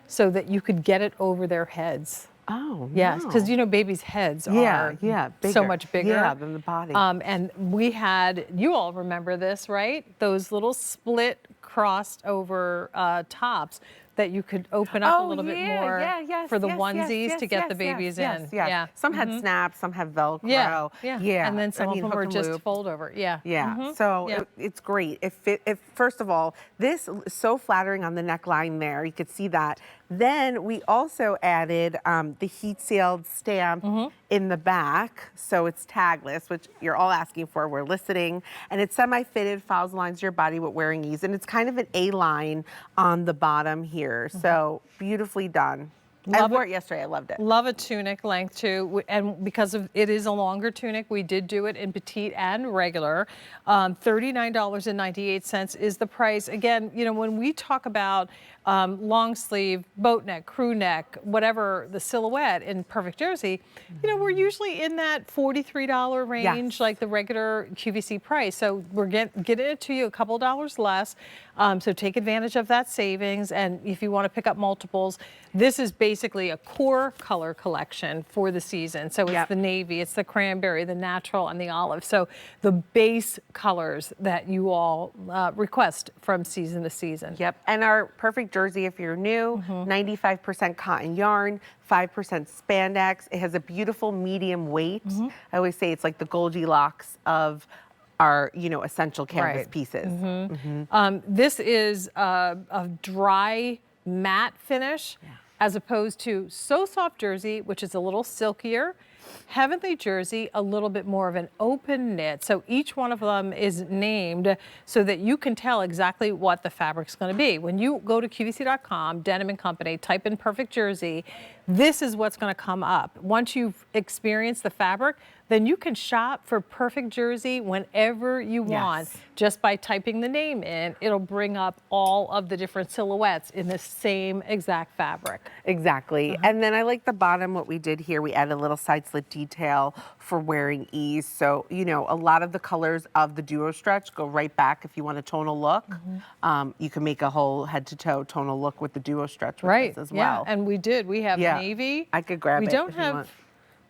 so that you could get it over their heads. Oh, Yes, no. because you know babies' heads are bigger. so much bigger than the body. And we had, you all remember this, right? Those little split crossed over tops that you could open up a little bit more for the onesies to get the babies in. Yeah. Some had snaps, some had Velcro. Yeah. Yeah. And then some of them hook were and just loop. fold over. Yeah. Yeah, so it's great. First of all, this is so flattering on the neckline there. You could see that. Then we also added the heat sealed stamp in the back. So it's tagless, which you're all asking for. We're listening. And it's semi-fitted, follows the lines of your body with wearing ease. And it's kind of an A-line on the bottom here. So beautifully done. I wore it yesterday. I loved it. Love a tunic length too, and because it is a longer tunic, we did do it in petite and regular. $39.98 is the price. Again, you know, when we talk about long sleeve, boat neck, crew neck, whatever the silhouette in perfect jersey, you know, we're usually in that $43 range, like the regular QVC price. So we're getting it to you a couple dollars less. So take advantage of that savings. And if you want to pick up multiples, this is basically a core color collection for the season. So it's the navy, it's the cranberry, the natural, and the olive. So the base colors that you all request from season to season. Yep, and our perfect jersey, if you're new, 95% cotton yarn, 5% spandex. It has a beautiful medium weight. I always say it's like the Goldilocks of our, you know, essential canvas pieces. This is a dry matte finish as opposed to So Soft Jersey, which is a little silkier. Heavenly Jersey, a little bit more of an open knit. So each one of them is named so that you can tell exactly what the fabric's going to be. When you go to QVC.com, Denim and Company, type in perfect jersey, this is what's going to come up. Once you've experienced the fabric, then you can shop for perfect jersey whenever you want. Just by typing the name in, it'll bring up all of the different silhouettes in the same exact fabric. Exactly. And then I like the bottom, what we did here, we added a little side slit detail for wearing ease. So, you know, a lot of the colors of the duo stretch go right back if you want a tonal look. You can make a whole head to toe tonal look with the duo stretch with this as well. Yeah, and we did. We have navy. I could grab we it. Don't if you have. want.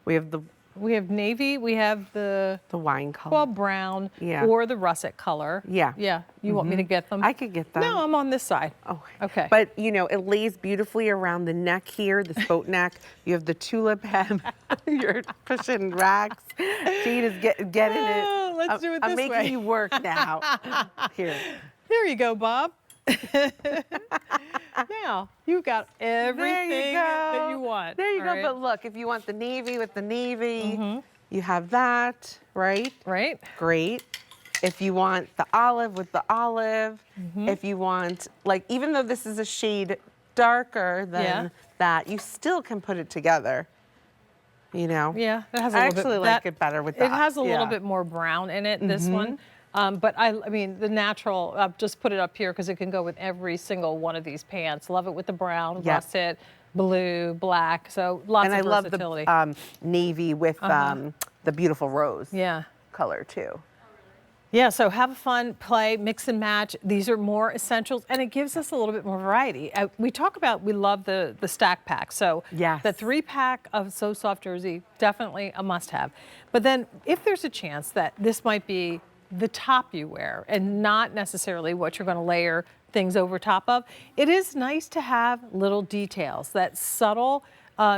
We have the navy. We have the wine color. Well, brown or the russet color. Yeah. You want me to get them? I could get them. No, I'm on this side. Oh, okay. But you know, it lays beautifully around the neck here, the boat neck. You have the tulip hem. You're pushing racks. Jade is getting it. Let's do it this I'm way. making you work now. Here. There you go, Bob. Now, you've got everything that you want. There you go. But look, if you want the navy with the navy, you have that, right? Right. Great. If you want the olive with the olive, if you want, like, even though this is a shade darker than that, you still can put it together. You know? Yeah, it has a I little actually bit, like it better with that. It has a little bit more brown in it, this one. But I mean, the natural, just put it up here because it can go with every single one of these pants. Love it with the brown, russet, blue, black. So lots of versatility. And I love the navy with the beautiful rose color too. Yeah, so have fun, play, mix and match. These are more essentials, and it gives us a little bit more variety. We talk about, we love the stack pack. So the 3-pack of So Soft Jersey, definitely a must-have. But then if there's a chance that this might be the top you wear and not necessarily what you're going to layer things over top of, it is nice to have little details, that subtle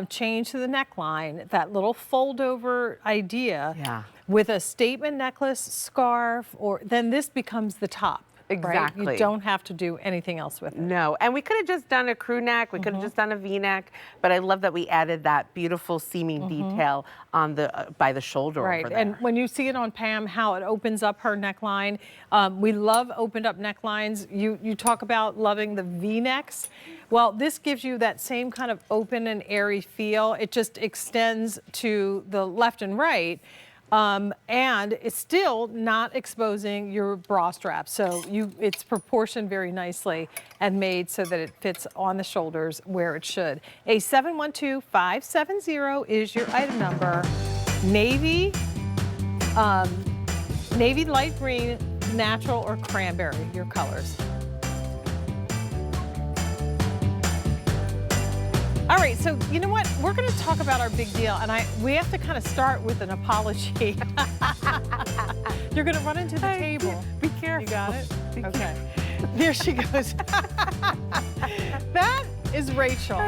change to the neckline, that little fold over idea with a statement necklace, scarf, or then this becomes the top. Exactly. Right? You don't have to do anything else with it. No, and we could have just done a crew neck, we could have just done a V-neck, but I love that we added that beautiful seaming detail on the by the shoulder over there. And when you see it on Pam, how it opens up her neckline, we love opened up necklines. You talk about loving the V-necks. Well, this gives you that same kind of open and airy feel. It just extends to the left and right. And it's still not exposing your bra strap. So it's proportioned very nicely and made so that it fits on the shoulders where it should. A 712570 is your item number. Navy, navy light green, natural, or cranberry, your colors. All right, so you know what? We're going to talk about our big deal, and we have to kind of start with an apology. You're going to run into the table. Be careful. You got it? Okay. Here she goes. That is Rachel.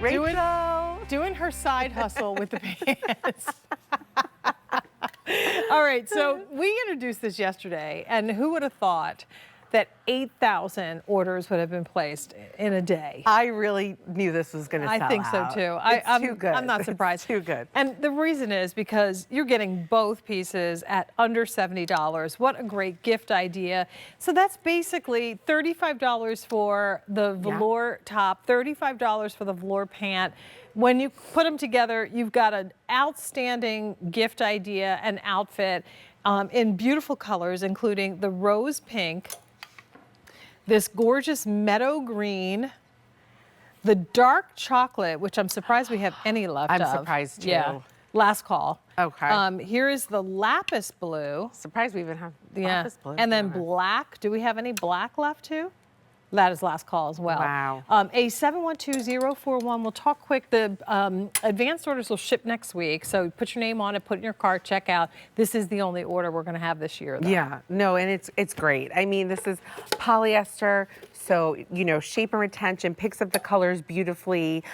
Rachel. Doing her side hustle with the pants. All right, so we introduced this yesterday, and who would have thought that 8,000 orders would have been placed in a day? I really knew this was going to sell out. I think so too. It's too good. I'm not surprised. It's too good. And the reason is because you're getting both pieces at under $70. What a great gift idea. So that's basically $35 for the velour top, $35 for the velour pant. When you put them together, you've got an outstanding gift idea and outfit in beautiful colors, including the rose pink, this gorgeous meadow green, the dark chocolate, which I'm surprised we have any left of. I'm surprised too. Yeah, last call. Okay. Here is the lapis blue. Surprised we even have lapis blue. And then black. Do we have any black left too? That is last call as well. Wow. A 712041. We'll talk quick. The advanced orders will ship next week. So put your name on it, put it in your cart, check out. This is the only order we're going to have this year, though. Yeah, no, and it's great. I mean, this is polyester, so, you know, shape and retention, picks up the colors beautifully.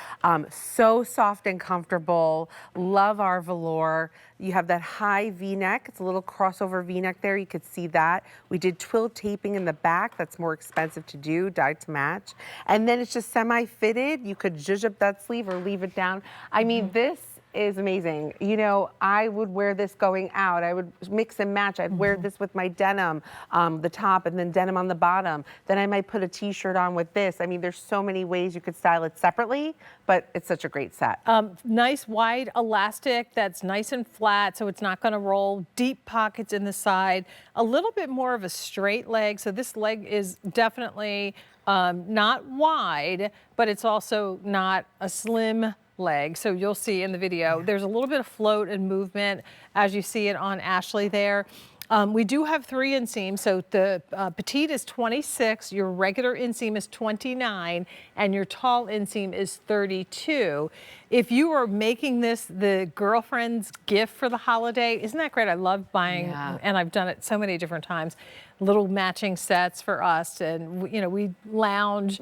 So soft and comfortable. Love our velour. You have that high V-neck. It's a little crossover V-neck there. You could see that. We did twill taping in the back. That's more expensive to do, dyed to match. And then it's just semi-fitted. You could zhuzh up that sleeve or leave it down. I mean, this is amazing. You know, I would wear this going out. I would mix and match. I'd wear this with my denim, the top, and then denim on the bottom. Then I might put a t-shirt on with this. I mean, there's so many ways you could style it separately, but it's such a great set. Nice wide elastic that's nice and flat, so it's not going to roll. Deep pockets in the side. A little bit more of a straight leg, so this leg is definitely not wide, but it's also not a slim leg. So you'll see in the video, there's a little bit of float and movement as you see it on Ashley there. We do have 3 inseams, so the Petite is 26, your regular inseam is 29, and your tall inseam is 32. If you are making this the girlfriend's gift for the holiday, isn't that great? I love buying, and I've done it so many different times, little matching sets for us, and you know, we lounge,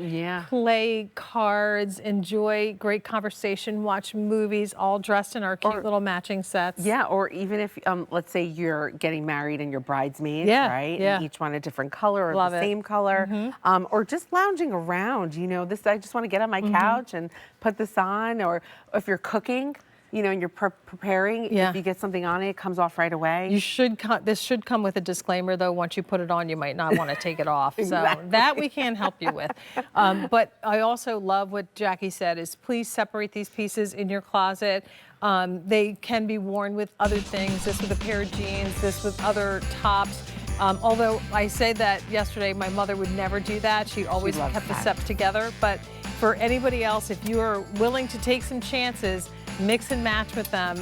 play cards, enjoy great conversation, watch movies, all dressed in our cute little matching sets. Yeah, or even if, let's say you're getting married and you're bridesmaids, right? Yeah. And each one a different color or the same color, or just lounging around, you know, this, I just want to get on my couch and put this on, or if you're cooking, you know, and you're preparing, if you get something on it, it comes off right away. You should this should come with a disclaimer, though. Once you put it on, you might not want to take it off. So that we can help you with. But I also love what Jackie said is please separate these pieces in your closet. They can be worn with other things, this with a pair of jeans, this with other tops. Although I said that yesterday, my mother would never do that. She always kept the sets together. But for anybody else, if you are willing to take some chances, mix and match with them.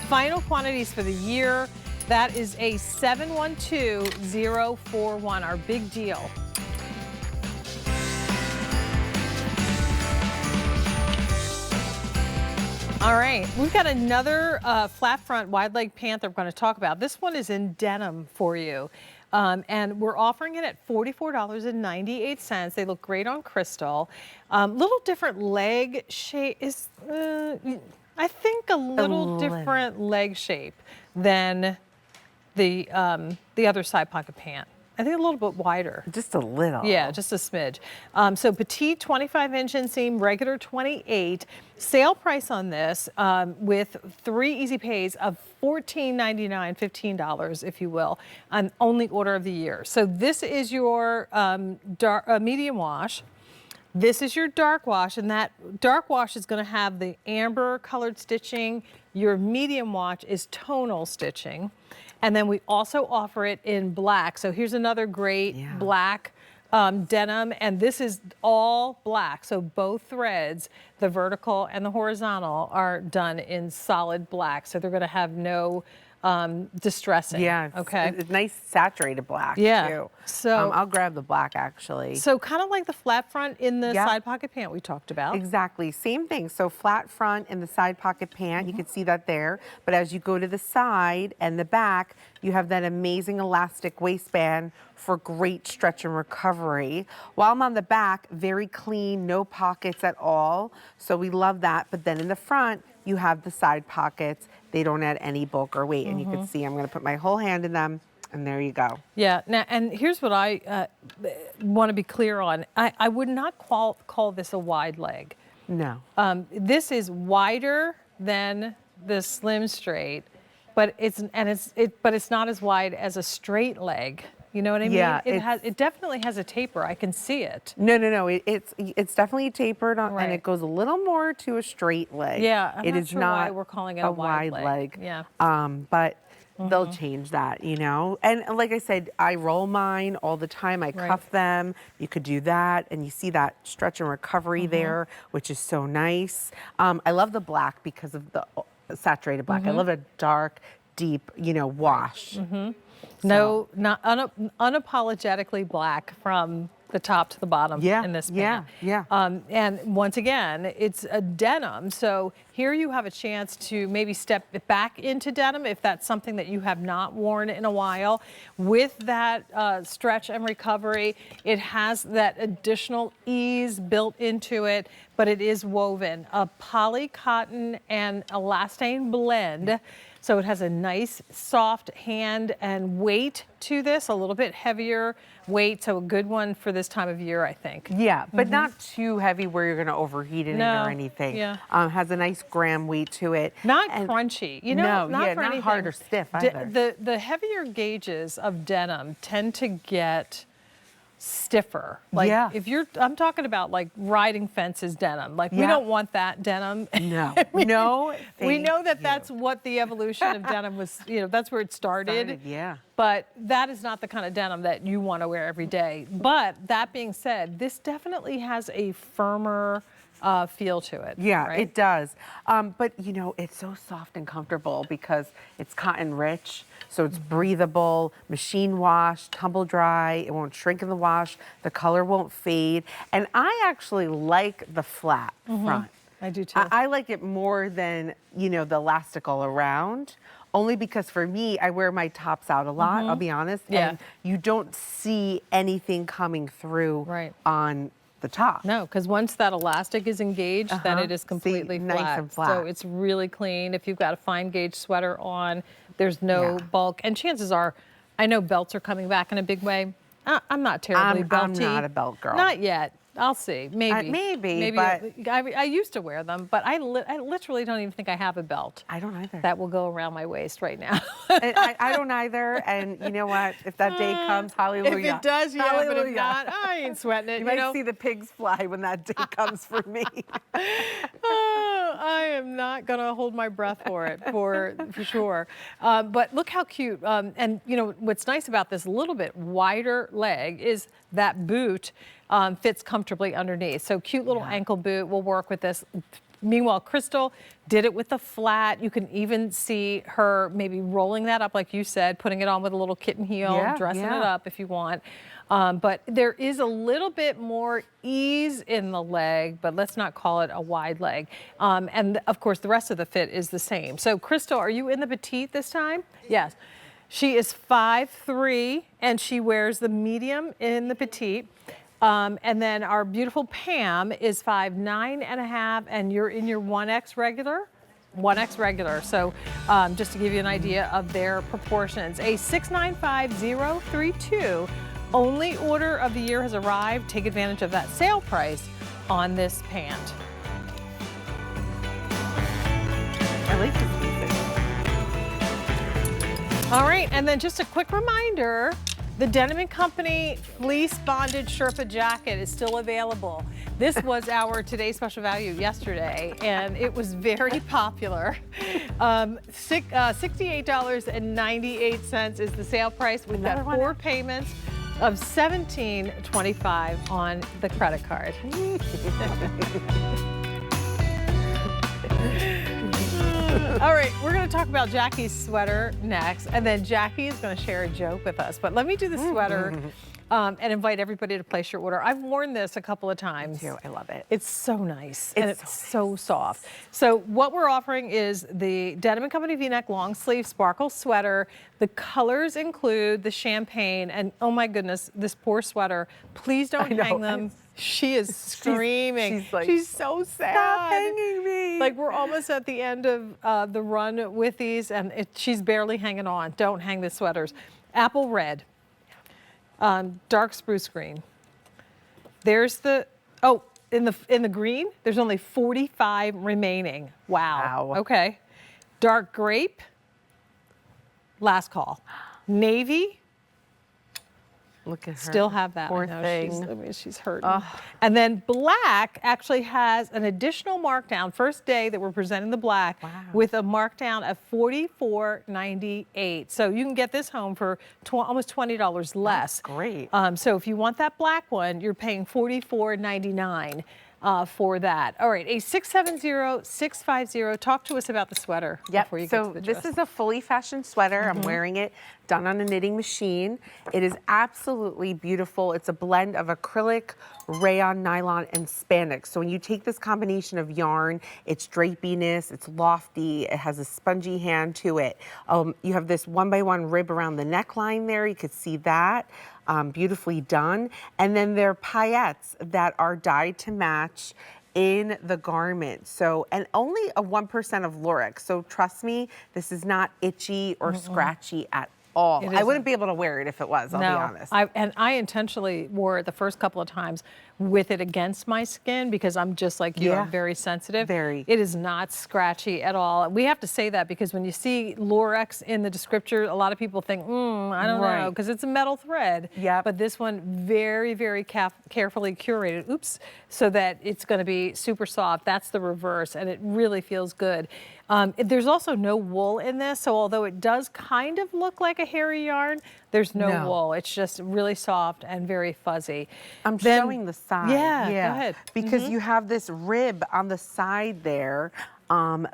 Final quantities for the year, that is a 712041, our big deal. All right, we've got another flat front wide leg pant that we're going to talk about. This one is in denim for you. And we're offering it at $44.98. They look great on Crystal. Little different leg shape is, I think, a little different leg shape than the other side pocket pant. I think a little bit wider. Just a little. Yeah, just a smidge. So Petite 25-inch inseam, regular 28. Sale price on this with 3 easy pays of $14.99, $15 if you will, on only order of the year. So this is your medium wash. This is your dark wash, and that dark wash is going to have the amber colored stitching. Your medium wash is tonal stitching. And then we also offer it in black. So here's another great black denim, and this is all black. So both threads, the vertical and the horizontal, are done in solid black. So they're going to have no distressing. Yeah. Okay. It's nice saturated black too. So I'll grab the black actually. So kind of like the flat front in the side pocket pant we talked about. Exactly. Same thing. So flat front and the side pocket pant, you can see that there. But as you go to the side and the back, you have that amazing elastic waistband for great stretch and recovery. While I'm on the back, very clean, no pockets at all. So we love that. But then in the front, you have the side pockets. They don't add any bulk or weight. And you can see I'm going to put my whole hand in them. And there you go. Yeah. Now, and here's what I want to be clear on. I would not call this a wide leg. No. This is wider than the slim straight, but it's not as wide as a straight leg. You know what I mean? Yeah, it definitely has a taper. I can see it. No. It's definitely tapered on, and it goes a little more to a straight leg. Yeah, I'm it not is sure not why we're calling it a wide leg. Yeah. But they'll change that, you know. And like I said, I roll mine all the time. I cuff them. You could do that, and you see that stretch and recovery there, which is so nice. I love the black because of the saturated black. I love a dark, deep, you know, wash. No, not unapologetically black from the top to the bottom in this pant. And once again, it's a denim. So here you have a chance to maybe step back into denim if that's something that you have not worn in a while. With that stretch and recovery, it has that additional ease built into it, but it is woven. A poly cotton and elastane blend. So it has a nice soft hand and weight to this, a little bit heavier weight. So a good one for this time of year, I think. Yeah, but not too heavy where you're going to overheat it No, or anything. yeah. Has a nice gram weight to it. Not And crunchy, you know, no, not yeah, for not anything. hard or stiff either. The heavier gauges of denim tend to get stiffer. Like Yeah. if I'm talking about like riding fences denim. Like we Yeah. don't want that denim. No, no. We know that thank that's you. what the evolution of denim was, you know, that's where it started. Yeah. But that is not the kind of denim that you want to wear every day. But that being said, this definitely has a firmer feel to it. Yeah, right? it does. But you know, it's so soft and comfortable because it's cotton rich, so it's breathable, machine wash, tumble dry. It won't shrink in the wash. The color won't fade. And I actually like the flat front. I do too. I like it more than, you know, the elastic all around. Only because for me, I wear my tops out a lot, I'll be honest. Yeah. And you don't see anything coming through Right. on the top. No, because once that elastic is engaged, then it is completely nice flat. and flat. So it's really clean. If you've got a fine gauge sweater on, there's no Yeah. bulk. And chances are, I know belts are coming back in a big way. I'm not terribly belty. I'm not a belt girl. Not yet. I'll see. Maybe. maybe, but- I used to wear them, but I literally don't even think I have a belt I don't either. that will go around my waist right now. And I don't either. And you know what? If that day comes, hallelujah. If it does, yeah, but if Hallelujah. not, I ain't sweating it. You might know? see the pigs fly when that day comes for me. Oh, I am not going to hold my breath for it, for sure. But look how cute. And, you know, what's nice about this little bit wider leg is that boot fits comfortably underneath. So cute little ankle boot will work with this. Meanwhile, Crystal did it with the flat. You can even see her maybe rolling that up, like you said, putting it on with a little kitten heel, Yeah, dressing it yeah. up if you want. But there is a little bit more ease in the leg, but let's not call it a wide leg. And of course, the rest of the fit is the same. So Crystal, are you in the petite this time? Yes. She is 5'3", and she wears the medium in the petite. And then our beautiful Pam is 5'9½", and you're in your 1X regular? 1X regular. So just to give you an idea of their proportions, a 695032. Only order of the year has arrived. Take advantage of that sale price on this pant. I like this music. All right, and then just a quick reminder, the Denim & Company fleece bonded Sherpa jacket is still available. This was our today's special value yesterday, and it was very popular. $68.98 is the sale price. We've got Another one. 4 payments of $17.25 on the credit card. All right, we're going to talk about Jackie's sweater next, and then Jackie is going to share a joke with us. But let me do the sweater and invite everybody to place your order. I've worn this a couple of times. Me too. I love it. It's so nice, and It's it's so soft. So what we're offering is the Denim & Company V-neck long sleeve sparkle sweater. The colors include the champagne, and oh my goodness, this poor sweater. Please don't know. hang them. She is screaming. she's like, she's so sad. Stop hanging me. Like we're almost at the end of the run with these, and she's barely hanging on. Don't hang the sweaters. Apple red, dark spruce green. There's the in the green. There's only 45 remaining. Wow. Wow. Okay. Dark grape. Last call. Navy. Look at her. Still have that. Poor I know, thing. she's hurting. And then black actually has an additional markdown. First day that we're presenting the black with a markdown of $44.98. So you can get this home for almost $20 less. That's great. So if you want that black one, you're paying $44.99. For that. All right, a 670-650. Talk to us about the sweater before you get to the dress. This is a fully fashioned sweater. I'm wearing it done on a knitting machine. It is absolutely beautiful. It's a blend of acrylic, rayon, nylon, and spandex. So when you take this combination of yarn, it's drapiness, it's lofty, it has a spongy hand to it. You have this 1x1 rib around the neckline there. You could see that. Beautifully done. And then there are paillettes that are dyed to match in the garment. So, and only a 1% of lauric. So trust me, this is not itchy or scratchy at all. I wouldn't be able to wear it if it was, I'll be honest. I intentionally wore it the first couple of times with it against my skin because I'm just like you, I'm very sensitive. Very. It is not scratchy at all. We have to say that because when you see Lurex in the descriptor, a lot of people think, I don't know, because it's a metal thread. Yep. But this one, very, very carefully curated, so that it's going to be super soft. That's the reverse, and it really feels good. There's also no wool in this, so although it does kind of look like a hairy yarn, there's no wool. It's just really soft and very fuzzy. I'm showing the side. Yeah, go ahead. Because you have this rib on the side there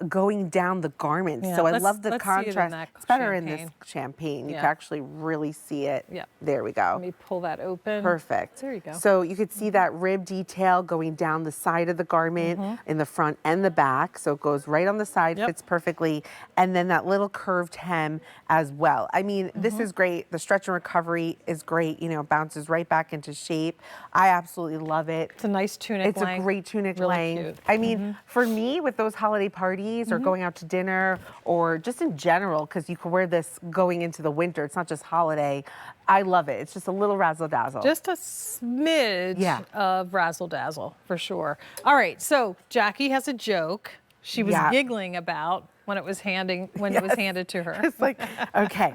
going down the garment. Yeah, so I love the contrast. It's better in this champagne. champagne. You can actually really see it. Yeah. There we go. Let me pull that open. Perfect. There you go. So you could see that rib detail going down the side of the garment in the front and the back. So it goes right on the side, fits perfectly. And then that little curved hem as well. I mean, this is great. The stretch and recovery is great. You know, it bounces right back into shape. I absolutely love it. It's a nice tunic It's length. a great tunic Really length. cute. I mean, for me, with those holiday parties or going out to dinner or just in general, because you can wear this going into the winter. It's not just holiday. I love it. It's just a little razzle dazzle. Just a smidge of razzle dazzle for sure. All right, so Jackie has a joke she was giggling about when it was handed to her. It's like, okay,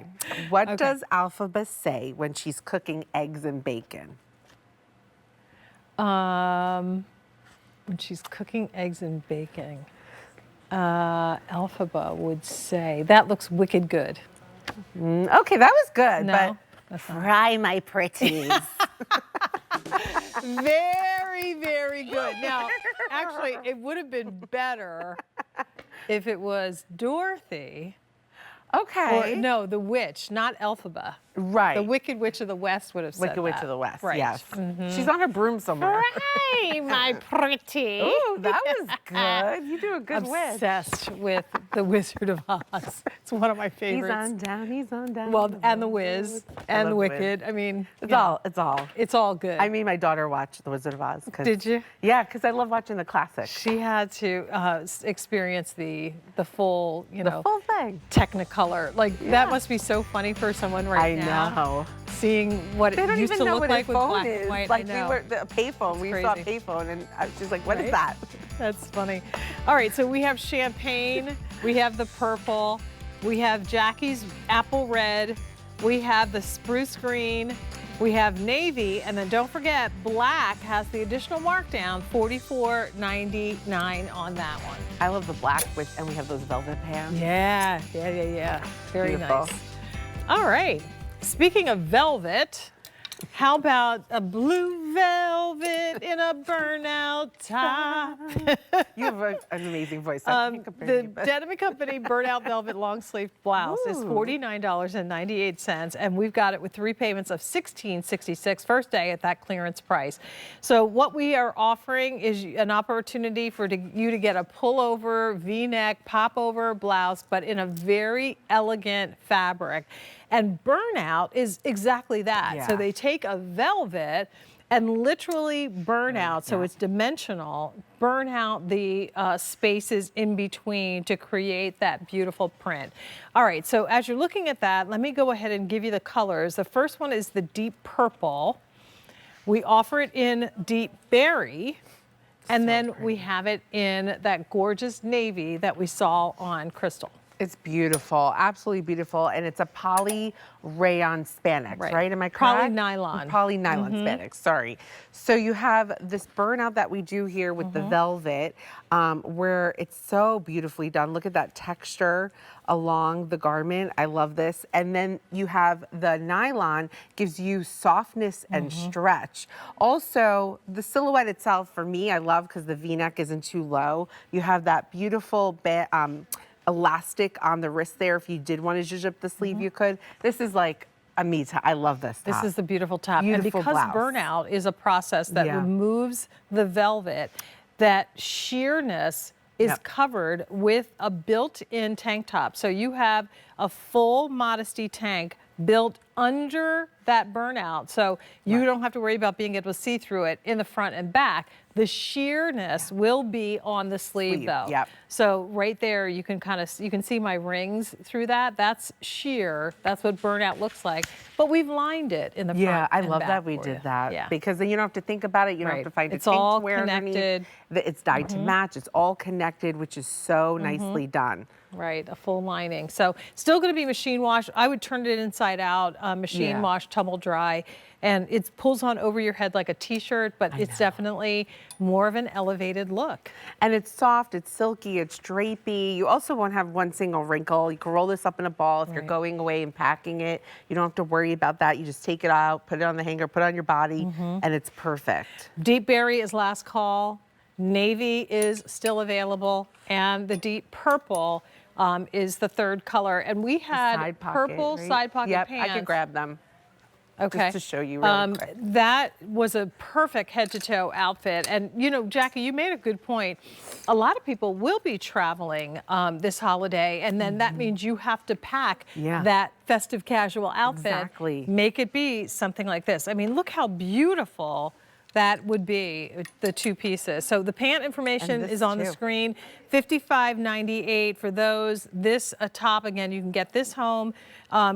what does Alphaba say when she's cooking eggs and bacon? When she's cooking eggs and bacon, Alphaba would say, that looks wicked good. Okay, that was good, No, but fry my pretties. Very, very good. Now, actually, it would have been better if it was Dorothy. Okay. Or, no, the witch, not Elphaba. Right. The Wicked Witch of the West would have said Wicked Witch that. of the West, Right. yes. She's on her broom somewhere. Hi, my pretty. Ooh, that was good. You do a good witch. Obsessed with The Wizard of Oz. It's one of my favorites. He's on down, he's on down. Well, and The Wiz, and The love The Wiz. Wicked. I mean, It's all. it's all good. I made my daughter watch The Wizard of Oz. Did you? Yeah, because I love watching the classics. She had to experience the full, The full thing. Technicolor. Like that must be so funny for someone right now. I know. Seeing what They it don't used even to know look what like a with phone black is. and white. Like I we know. were a payphone. We saw a crazy. payphone, and she's like, "What is Right? that?" That's funny. All right, so we have champagne, we have the purple, we have Jackie's apple red, we have the spruce green, we have navy, and then don't forget, black has the additional markdown, $44.99 on that one. I love the black and we have those velvet pants. Yeah. Very Beautiful. nice. All right, speaking of velvet, how about a blue velvet in a burnout top? You have an amazing voice. I can't compare The you, but- Denim Company Burnout Velvet Long Sleeve Blouse is $49.98, and we've got it with 3 payments of $16.66 first day at that clearance price. So what we are offering is an opportunity for you to get a pullover, V-neck, popover blouse, but in a very elegant fabric. And Burnout is exactly that. Yeah. So they take a velvet and literally burn out, so it's dimensional, burn out the spaces in between to create that beautiful print. All right, so as you're looking at that, let me go ahead and give you the colors. The first one is the deep purple. We offer it in deep berry, and then we have it in that gorgeous navy that we saw on Crystal. It's beautiful, absolutely beautiful, and it's a poly rayon spandex, right? Am I correct? Poly nylon. Poly nylon spandex, sorry. So you have this burnout that we do here with the velvet, where it's so beautifully done. Look at that texture along the garment. I love this. And then you have the nylon gives you softness and stretch. Also, the silhouette itself, for me, I love because the V-neck isn't too low. You have that beautiful elastic on the wrist there. If you did want to zhuzh up the sleeve, you could. This is like a me top. I love this top. This is the beautiful top. Beautiful and because blouse. Burnout is a process that removes the velvet, that sheerness is covered with a built-in tank top. So you have a full modesty tank built under that Burnout. So you don't have to worry about being able to see through it in the front and back. The sheerness will be on the sleeve though. Yep. So right there, you can you can see my rings through that. That's sheer. That's what Burnout looks like. But we've lined it in the front. Yeah, I and love back that we for did you. that. Yeah. Because then you don't have to think about it. You don't have to find It's a pink all to wear underneath. connected. It's dyed to match. It's all connected, which is so nicely done. Right, a full lining. So still going to be machine wash. I would turn it inside out, machine wash, tumble dry, and it pulls on over your head like a t-shirt, but it's definitely more of an elevated look. And it's soft, it's silky, it's drapey. You also won't have one single wrinkle. You can roll this up in a ball if you're going away and packing it. You don't have to worry about that. You just take it out, put it on the hanger, put it on your body, and it's perfect. Deep berry is last call. Navy is still available, and the deep purple is the third color. And we had Side pocket, purple right? side pocket Yep, pants. I could grab them. Okay. Just to show you really quick. That was a perfect head to toe outfit. And you know, Jackie, you made a good point. A lot of people will be traveling this holiday, and then that means you have to pack that festive casual outfit. Exactly. Make it be something like this. I mean, look how beautiful that would be, the two pieces. So the pant information is on the screen. $55.98 for those. This top, again, you can get this home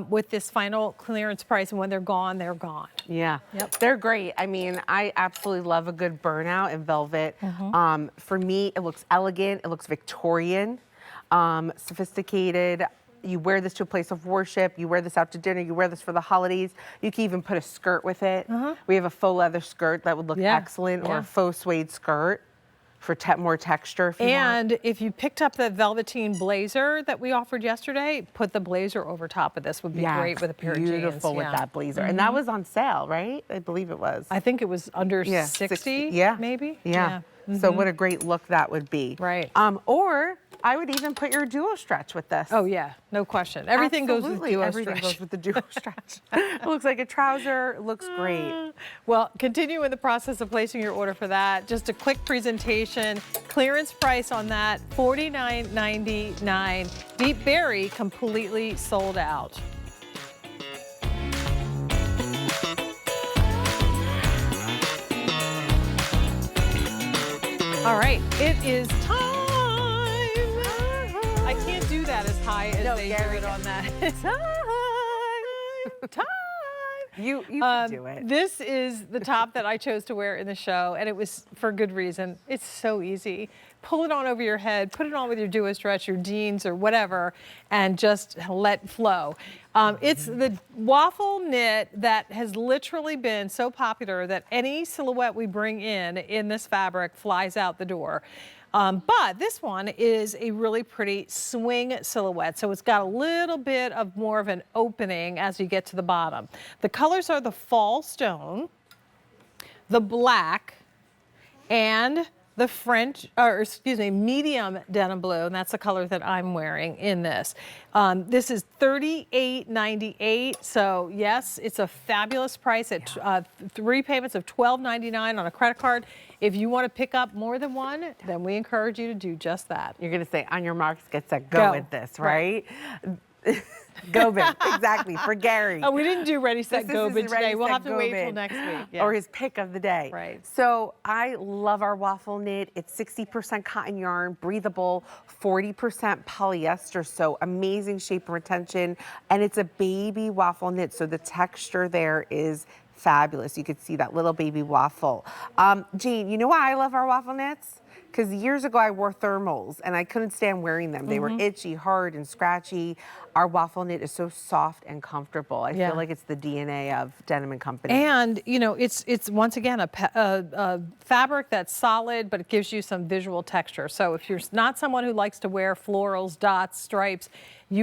with this final clearance price, and when they're gone, they're gone. Yeah, they're great. I mean, I absolutely love a good burnout in velvet. For me, it looks elegant, it looks Victorian, sophisticated. You wear this to a place of worship, you wear this out to dinner, you wear this for the holidays. You can even put a skirt with it. We have a faux leather skirt that would look excellent, or a faux suede skirt for more texture if you want. If you picked up the velveteen blazer that we offered yesterday, put the blazer over top of this would be great with a pair of jeans. Beautiful with that blazer. And that was on sale, right? I believe it was. I think it was under 60, maybe? Yeah. So what a great look that would be. Right. Or I would even put your duo stretch with this. Oh yeah, no question. Everything goes with duo Everything stretch. goes with the duo stretch. It looks like a trouser. It looks great. Well, continue in the process of placing your order for that. Just a quick presentation. Clearance price on that, $49.99. Deep berry completely sold out. All right, it is time. I can't do that as high as they do it on that. Time. You can do it. This is the top that I chose to wear in the show, and it was for good reason. It's so easy. Pull it on over your head, put it on with your duo stretch, your jeans, or whatever, and just let flow. It's the waffle knit that has literally been so popular that any silhouette we bring in this fabric flies out the door. But this one is a really pretty swing silhouette. So it's got a little bit of more of an opening as you get to the bottom. The colors are the fall stone, the black, and the medium denim blue, and that's the color that I'm wearing in this. This is $38.98, so yes, it's a fabulous price at 3 payments of $12.99 on a credit card. If you want to pick up more than one, then we encourage you to do just that. You're going to say, on your marks, get set, go with this, right? Go, Ben. Exactly, for Gary. Oh, we didn't do Ready, Set, This Go, is Ben Ready, today. We'll Set, have to Go, wait Ben. till next week. Or his pick of the day. Right. So I love our waffle knit. It's 60% cotton yarn, breathable, 40% polyester. So amazing shape and retention. And it's a baby waffle knit. So the texture there is fabulous. You could see that little baby waffle. Jane, you know why I love our waffle knits? Because years ago I wore thermals and I couldn't stand wearing them. They were itchy, hard, and scratchy. Our waffle knit is so soft and comfortable. I feel like it's the DNA of Denim & Company. And, you know, it's once again a fabric that's solid, but it gives you some visual texture. So if you're not someone who likes to wear florals, dots, stripes,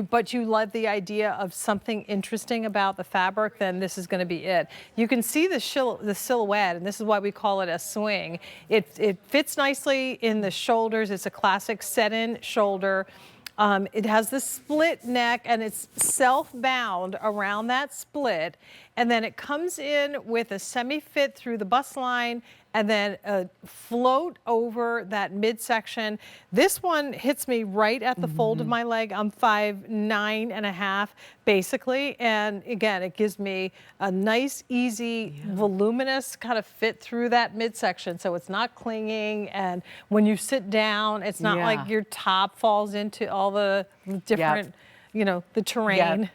but you love the idea of something interesting about the fabric, then this is going to be it. You can see the silhouette, and this is why we call it a swing. It fits nicely in the shoulders. It's a classic set-in shoulder. It has the split neck, and it's self-bound around that split. And then it comes in with a semi-fit through the bust line and then float over that midsection. This one hits me right at the fold of my leg. I'm 5'9.5" basically, and again, it gives me a nice, easy, voluminous kind of fit through that midsection, so it's not clinging, and when you sit down, it's not like your top falls into all the different, you know, the terrain.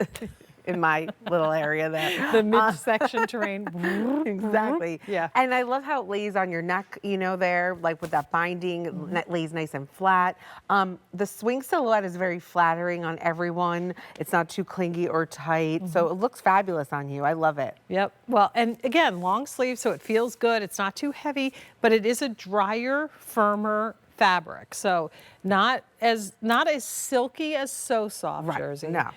In my little area there. The midsection terrain. Exactly. Yeah. And I love how it lays on your neck, you know, there, like with that binding, it lays nice and flat. The swing silhouette is very flattering on everyone. It's not too clingy or tight, so it looks fabulous on you. I love it. Yep. Well, and again, long sleeve, so it feels good. It's not too heavy, but it is a drier, firmer fabric. So not as silky as So Soft jersey. No.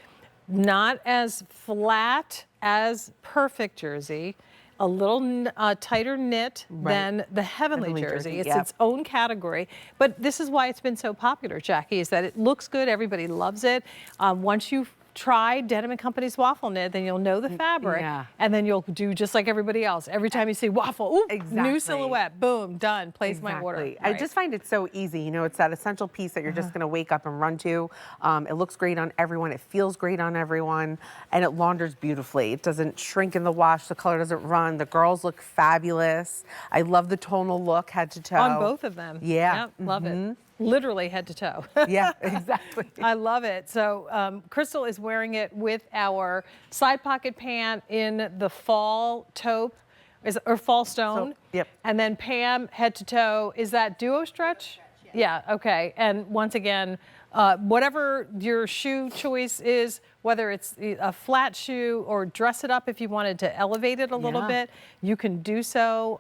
Not as flat as Perfect jersey, a little tighter knit than the Heavenly jersey. It's its own category, but this is why it's been so popular, Jackie, is that it looks good, everybody loves it. Once you try Denim & Company's waffle knit, then you'll know the fabric, and then you'll do just like everybody else. Every time you see waffle, ooh, new silhouette, boom, done, place my order. Right. I just find it so easy. You know, it's that essential piece that you're just going to wake up and run to. It looks great on everyone. It feels great on everyone, and it launders beautifully. It doesn't shrink in the wash. The color doesn't run. The girls look fabulous. I love the tonal look, head to toe. On both of them. Yeah. Yep, love it. Literally head to toe. Yeah, exactly. I love it. So Crystal is wearing it with our side pocket pant in the fall taupe, or fall stone. Yep. And then Pam, head to toe. Is that duo stretch? Yeah, okay. And once again, whatever your shoe choice is, whether it's a flat shoe or dress it up if you wanted to elevate it a little bit, you can do so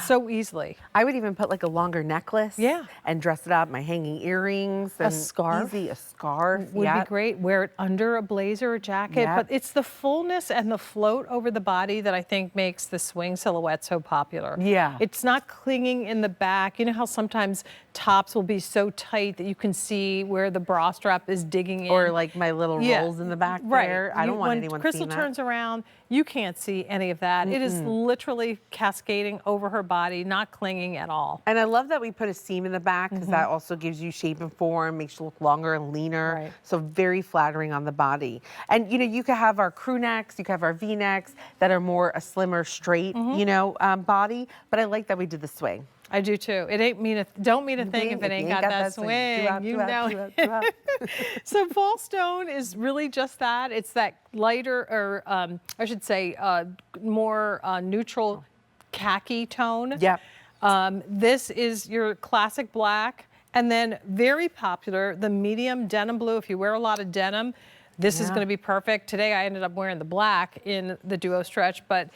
so easily. I would even put like a longer necklace and dress it up, my hanging earrings. And a scarf. Easy, a scarf. Would be great. Wear it under a blazer or jacket, but it's the fullness and the float over the body that I think makes the swing silhouette so popular. Yeah. It's not clinging in the back. You know how sometimes tops will be so tight that you can see where the bra strap is digging in? Or like my little rolls in the back there. I don't want anyone When Crystal seeing that. turns around, you can't see any of that. It is literally cascading over her body, not clinging at all. And I love that we put a seam in the back because that also gives you shape and form, makes you look longer and leaner. Right. So very flattering on the body. And you know, you could have our crew necks, you could have our V-necks that are more a slimmer, straight, you know, body. But I like that we did the swing. I do too. It ain't don't mean a thing if it ain't got that swing. You know. So fall stone is really just that. It's that lighter, or I should say, more neutral khaki tone. Yep. This is your classic black, and then very popular, the medium denim blue. If you wear a lot of denim, this is going to be perfect. Today I ended up wearing the black in the duo stretch, but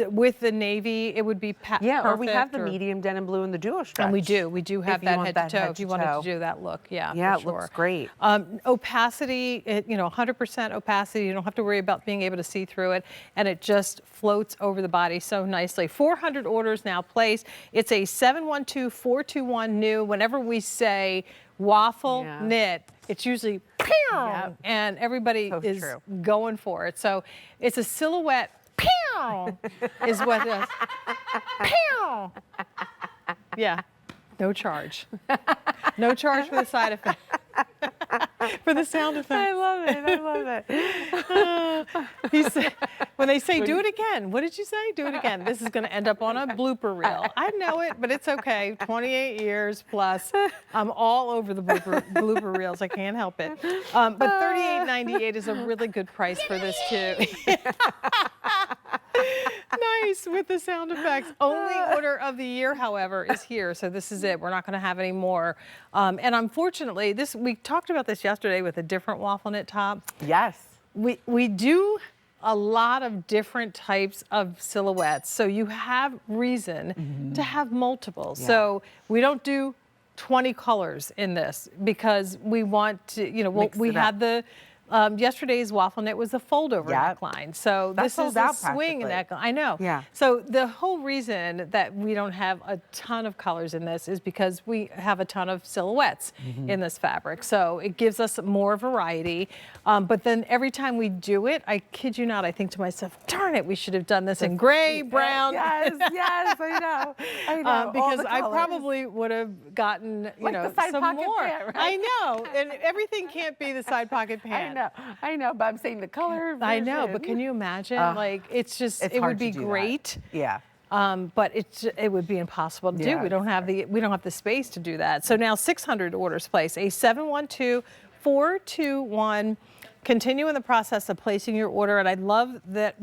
with the navy, it would be perfect. Or we have the medium denim blue and the duo stretch. And we do have that head to toe if you wanted to do that look. Yeah, it for sure. looks great. Opacity, you know, 100% opacity. You don't have to worry about being able to see through it, and it just floats over the body so nicely. 400 orders now placed. It's a 712-421 new. Whenever we say waffle knit, it's usually pew, and everybody is going for it. So it's a silhouette pew is what it is. Pew. Yeah, no charge. No charge for the side effect. For the sound effect. I love it. I love it. He said, when they say, do it again, what did you say? Do it again. This is going to end up on a blooper reel. I know it, but it's okay. 28 years plus. I'm all over the blooper reels. I can't help it. But $38.98 is a really good price for this, too. Nice with the sound effects. Only order of the year, however, is here. So this is it. We're not going to have any more. And unfortunately, we talked about this yesterday with a different waffle knit top. Yes. We do a lot of different types of silhouettes. So you have reason to have multiples. So we don't do 20 colors in this because we want to, you know, we had the yesterday's waffle knit was a fold-over Yep. neckline. So That this sold is a out swing practically. neckline. I know. Yeah. So the whole reason that we don't have a ton of colors in this is because we have a ton of silhouettes in this fabric. So it gives us more variety. But then every time we do it, I kid you not, I think to myself, darn it, we should have done this in gray, brown. Yes, yes, I know. I know. All Because the I colors. probably would have gotten, you Like know, the side some pocket more. pant, right? I know, and everything can't be the side pocket pant. I know, but I'm saying the color version. I know, but can you imagine? Like, it's just, It's it hard would to be do that. great. Yeah. But it would be impossible to do. Yeah, We don't have the space to do that. So now 600 orders placed. A 712-421. Continue in the process of placing your order. And I love that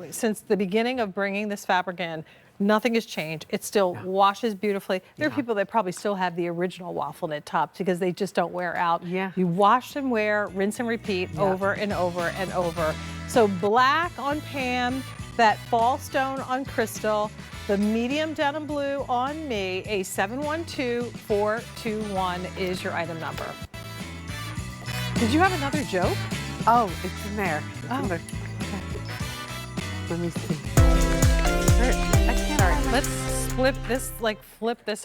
since the beginning of bringing this fabric in, nothing has changed. It still washes beautifully. There are people that probably still have the original waffle knit tops because they just don't wear out. Yeah. You wash and wear, rinse and repeat over and over and over. So black on Pam, that fall stone on Crystal, the medium denim blue on me, a 712-421 is your item number. Did you have another joke? Oh, it's in there. It's Oh, in there. okay. Let me see. Let's flip this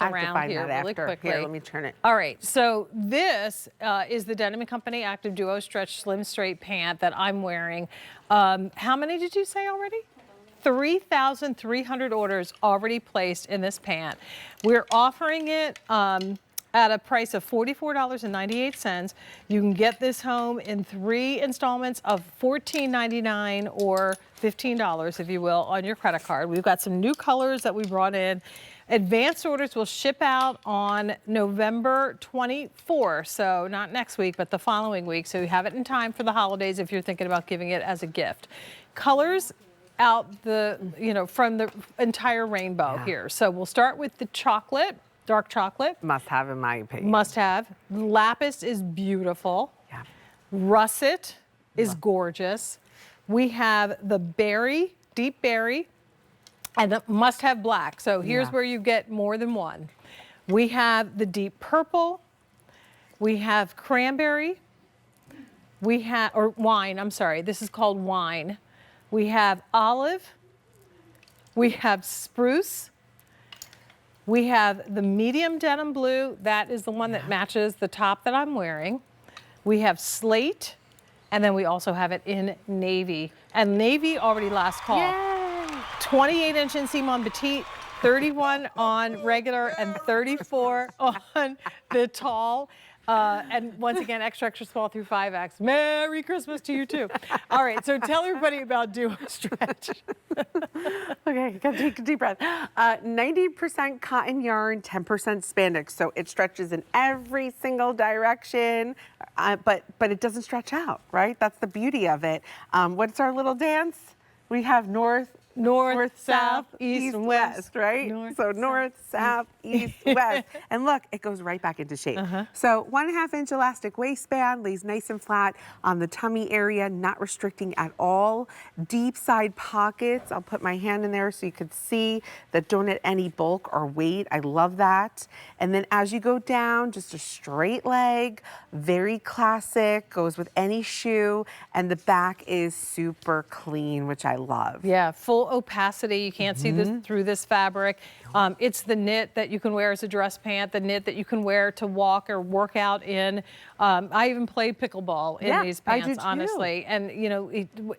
I have to around find here that really after. quickly. Here, let me turn it. All right, so this is the Denim & Company Active Duo Stretch Slim Straight Pant that I'm wearing. How many did you say already? 3,300 orders already placed in this pant. We're offering it at a price of $44.98. You can get this home in 3 installments of $14.99 or $15, if you will, on your credit card. We've got some new colors that we brought in. Advanced orders will ship out on November 24th, so not next week, but the following week. So you have it in time for the holidays if you're thinking about giving it as a gift. Colors out from the entire rainbow here. So we'll start with the chocolate. Dark chocolate. Must have, in my opinion. Must have. Lapis is beautiful. Yeah. Russet is gorgeous. We have the berry, deep berry, and the must have black. So here's where you get more than one. We have the deep purple. We have cranberry. We have, or wine, I'm sorry. This is called wine. We have olive. We have spruce. We have the medium denim blue. That is the one that matches the top that I'm wearing. We have slate, and then we also have it in navy. And navy already last call. Yay! 28-inch inseam on Petite, 31 on regular, and 34 on the tall. And once again, extra, extra small through 5X. Merry Christmas to you too. All right, so tell everybody about Duo Stretch. Okay, gotta take a deep breath. 90% cotton yarn, 10% spandex. So it stretches in every single direction, but it doesn't stretch out, right? That's the beauty of it. What's our little dance? We have north, south, east, west, right? North, south, east, west. And look, it goes right back into shape. So 1.5-inch elastic waistband, lays nice and flat on the tummy area, not restricting at all. Deep side pockets. I'll put my hand in there so you could see that don't add any bulk or weight. I love that. And then as you go down, just a straight leg, very classic, goes with any shoe. And the back is super clean, which I love. Yeah, full opacity. You can't see this through this fabric. It's the knit that you can wear as a dress pant, the knit that you can wear to walk or work out in. I even played pickleball in these I do pants, too. honestly. And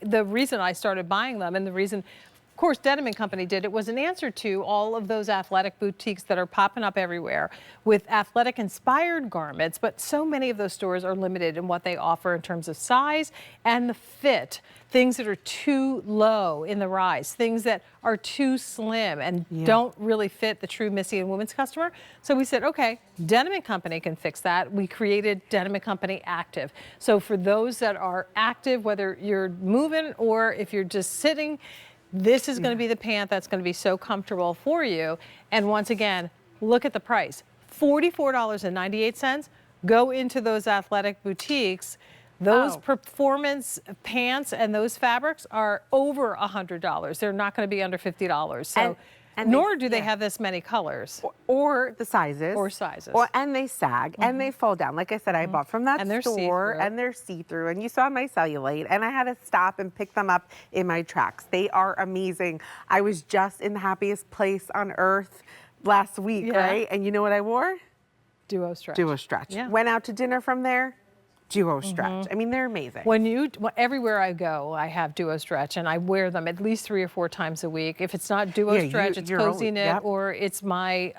the reason I started buying them and the reason, of course, Denim & Company did it was an answer to all of those athletic boutiques that are popping up everywhere with athletic inspired garments, but so many of those stores are limited in what they offer in terms of size and the fit. Things that are too low in the rise, things that are too slim and don't really fit the true Missy and women's customer. So we said, okay, Denim & Company can fix that. We created Denim & Company Active. So for those that are active, whether you're moving or if you're just sitting, this is going to be the pant that's going to be so comfortable for you. And once again, look at the price, $44.98. Go into those athletic boutiques. Those performance pants and those fabrics are over $100. They're not going to be under $50. So And nor do they have this many colors. Or the sizes. Or sizes. And they sag and they fall down. Like I said, I bought from that And they're store see-through. and they're see-through. And you saw my cellulite and I had to stop and pick them up in my tracks. They are amazing. I was just in the happiest place on earth last week, right? And you know what I wore? Duo stretch. Duo stretch. Yeah. Went out to dinner from there. Duo stretch. I mean, they're amazing. Everywhere I go, I have duo stretch, and I wear them at least 3 or 4 times a week. If it's not duo stretch, it's cozy knit, or it's my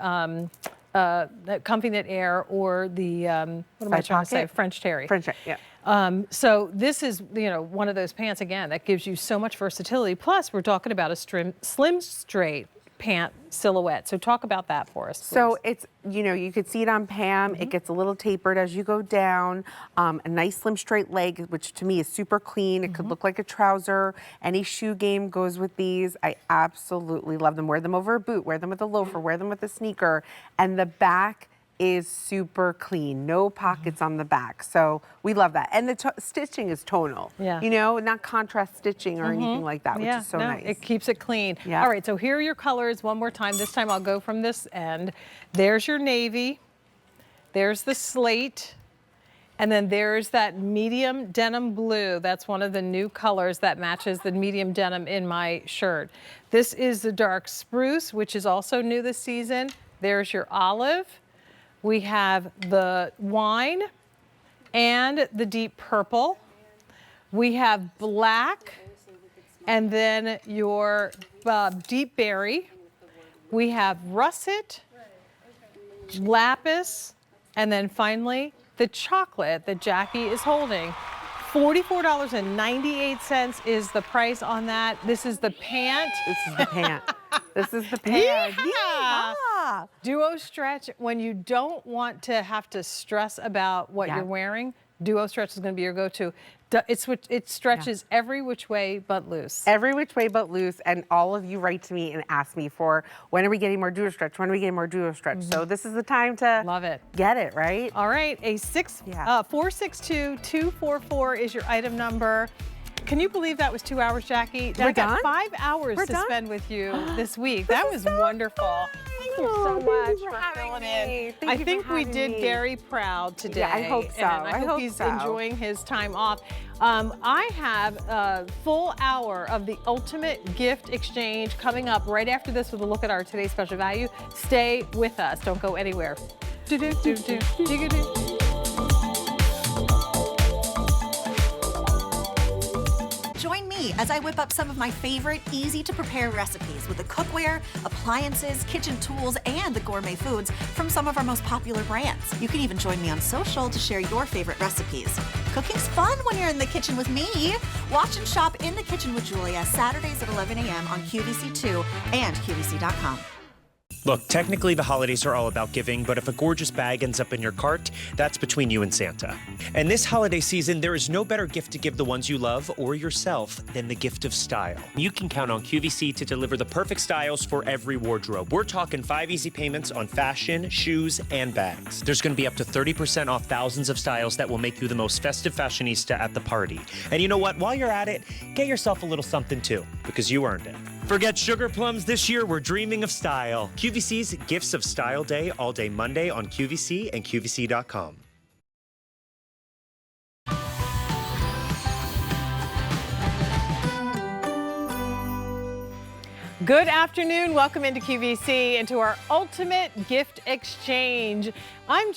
comfy knit air, or the what am I trying to say? French terry. French terry, yeah. So this is one of those pants again that gives you so much versatility. Plus, we're talking about a slim straight pant silhouette. So talk about that for us, please. So it's, you could see it on Pam. It gets a little tapered as you go down. A nice slim straight leg, which to me is super clean. It could look like a trouser. Any shoe game goes with these. I absolutely love them. Wear them over a boot, wear them with a loafer, wear them with a sneaker. And the back is super clean. No pockets on the back. So we love that. And the stitching is tonal. Yeah. Not contrast stitching or anything like that, which is so nice. It keeps it clean. Yeah. All right, so here are your colors one more time. This time I'll go from this end. There's your navy. There's the slate. And then there's that medium denim blue. That's one of the new colors that matches the medium denim in my shirt. This is the dark spruce, which is also new this season. There's your olive. We have the wine and the deep purple. We have black and then your deep berry. We have russet, lapis, and then finally the chocolate that Jackie is holding. $44.98 is the price on that. This is the pant. This is the pant. This is the pant. Yeah. Duo stretch, when you don't want to have to stress about what you're wearing, duo stretch is going to be your go-to. It stretches every which way but loose. Every which way but loose. And all of you write to me and ask me for, when are we getting more duo stretch? When are we getting more duo stretch? So this is the time to love it. Get it, right? All right, 462-244 is your item number. Can you believe that was 2 hours, Jackie? We're I got done? 5 hours to spend with you this week. That was wonderful. Thank you so much for filling in. I think we did Gary proud today. Yeah, I hope so. And I hope he's enjoying his time off. I have a full hour of the ultimate gift exchange coming up right after this with a look at our today's special value. Stay with us. Don't go anywhere. Join me as I whip up some of my favorite easy-to-prepare recipes with the cookware, appliances, kitchen tools, and the gourmet foods from some of our most popular brands. You can even join me on social to share your favorite recipes. Cooking's fun when you're in the kitchen with me. Watch and shop In the Kitchen with Julia Saturdays at 11 a.m. on QVC2 and QVC.com. Look, technically the holidays are all about giving, but if a gorgeous bag ends up in your cart, that's between you and Santa. And this holiday season, there is no better gift to give the ones you love or yourself than the gift of style. You can count on QVC to deliver the perfect styles for every wardrobe. We're talking 5 easy payments on fashion, shoes, and bags. There's going to be up to 30% off thousands of styles that will make you the most festive fashionista at the party. And you know what? While you're at it, get yourself a little something too, because you earned it. Forget sugar plums this year, we're dreaming of style. QVC's Gifts of Style Day, all day Monday on QVC and QVC.com. Good afternoon. Welcome into QVC, into our ultimate gift exchange. I'm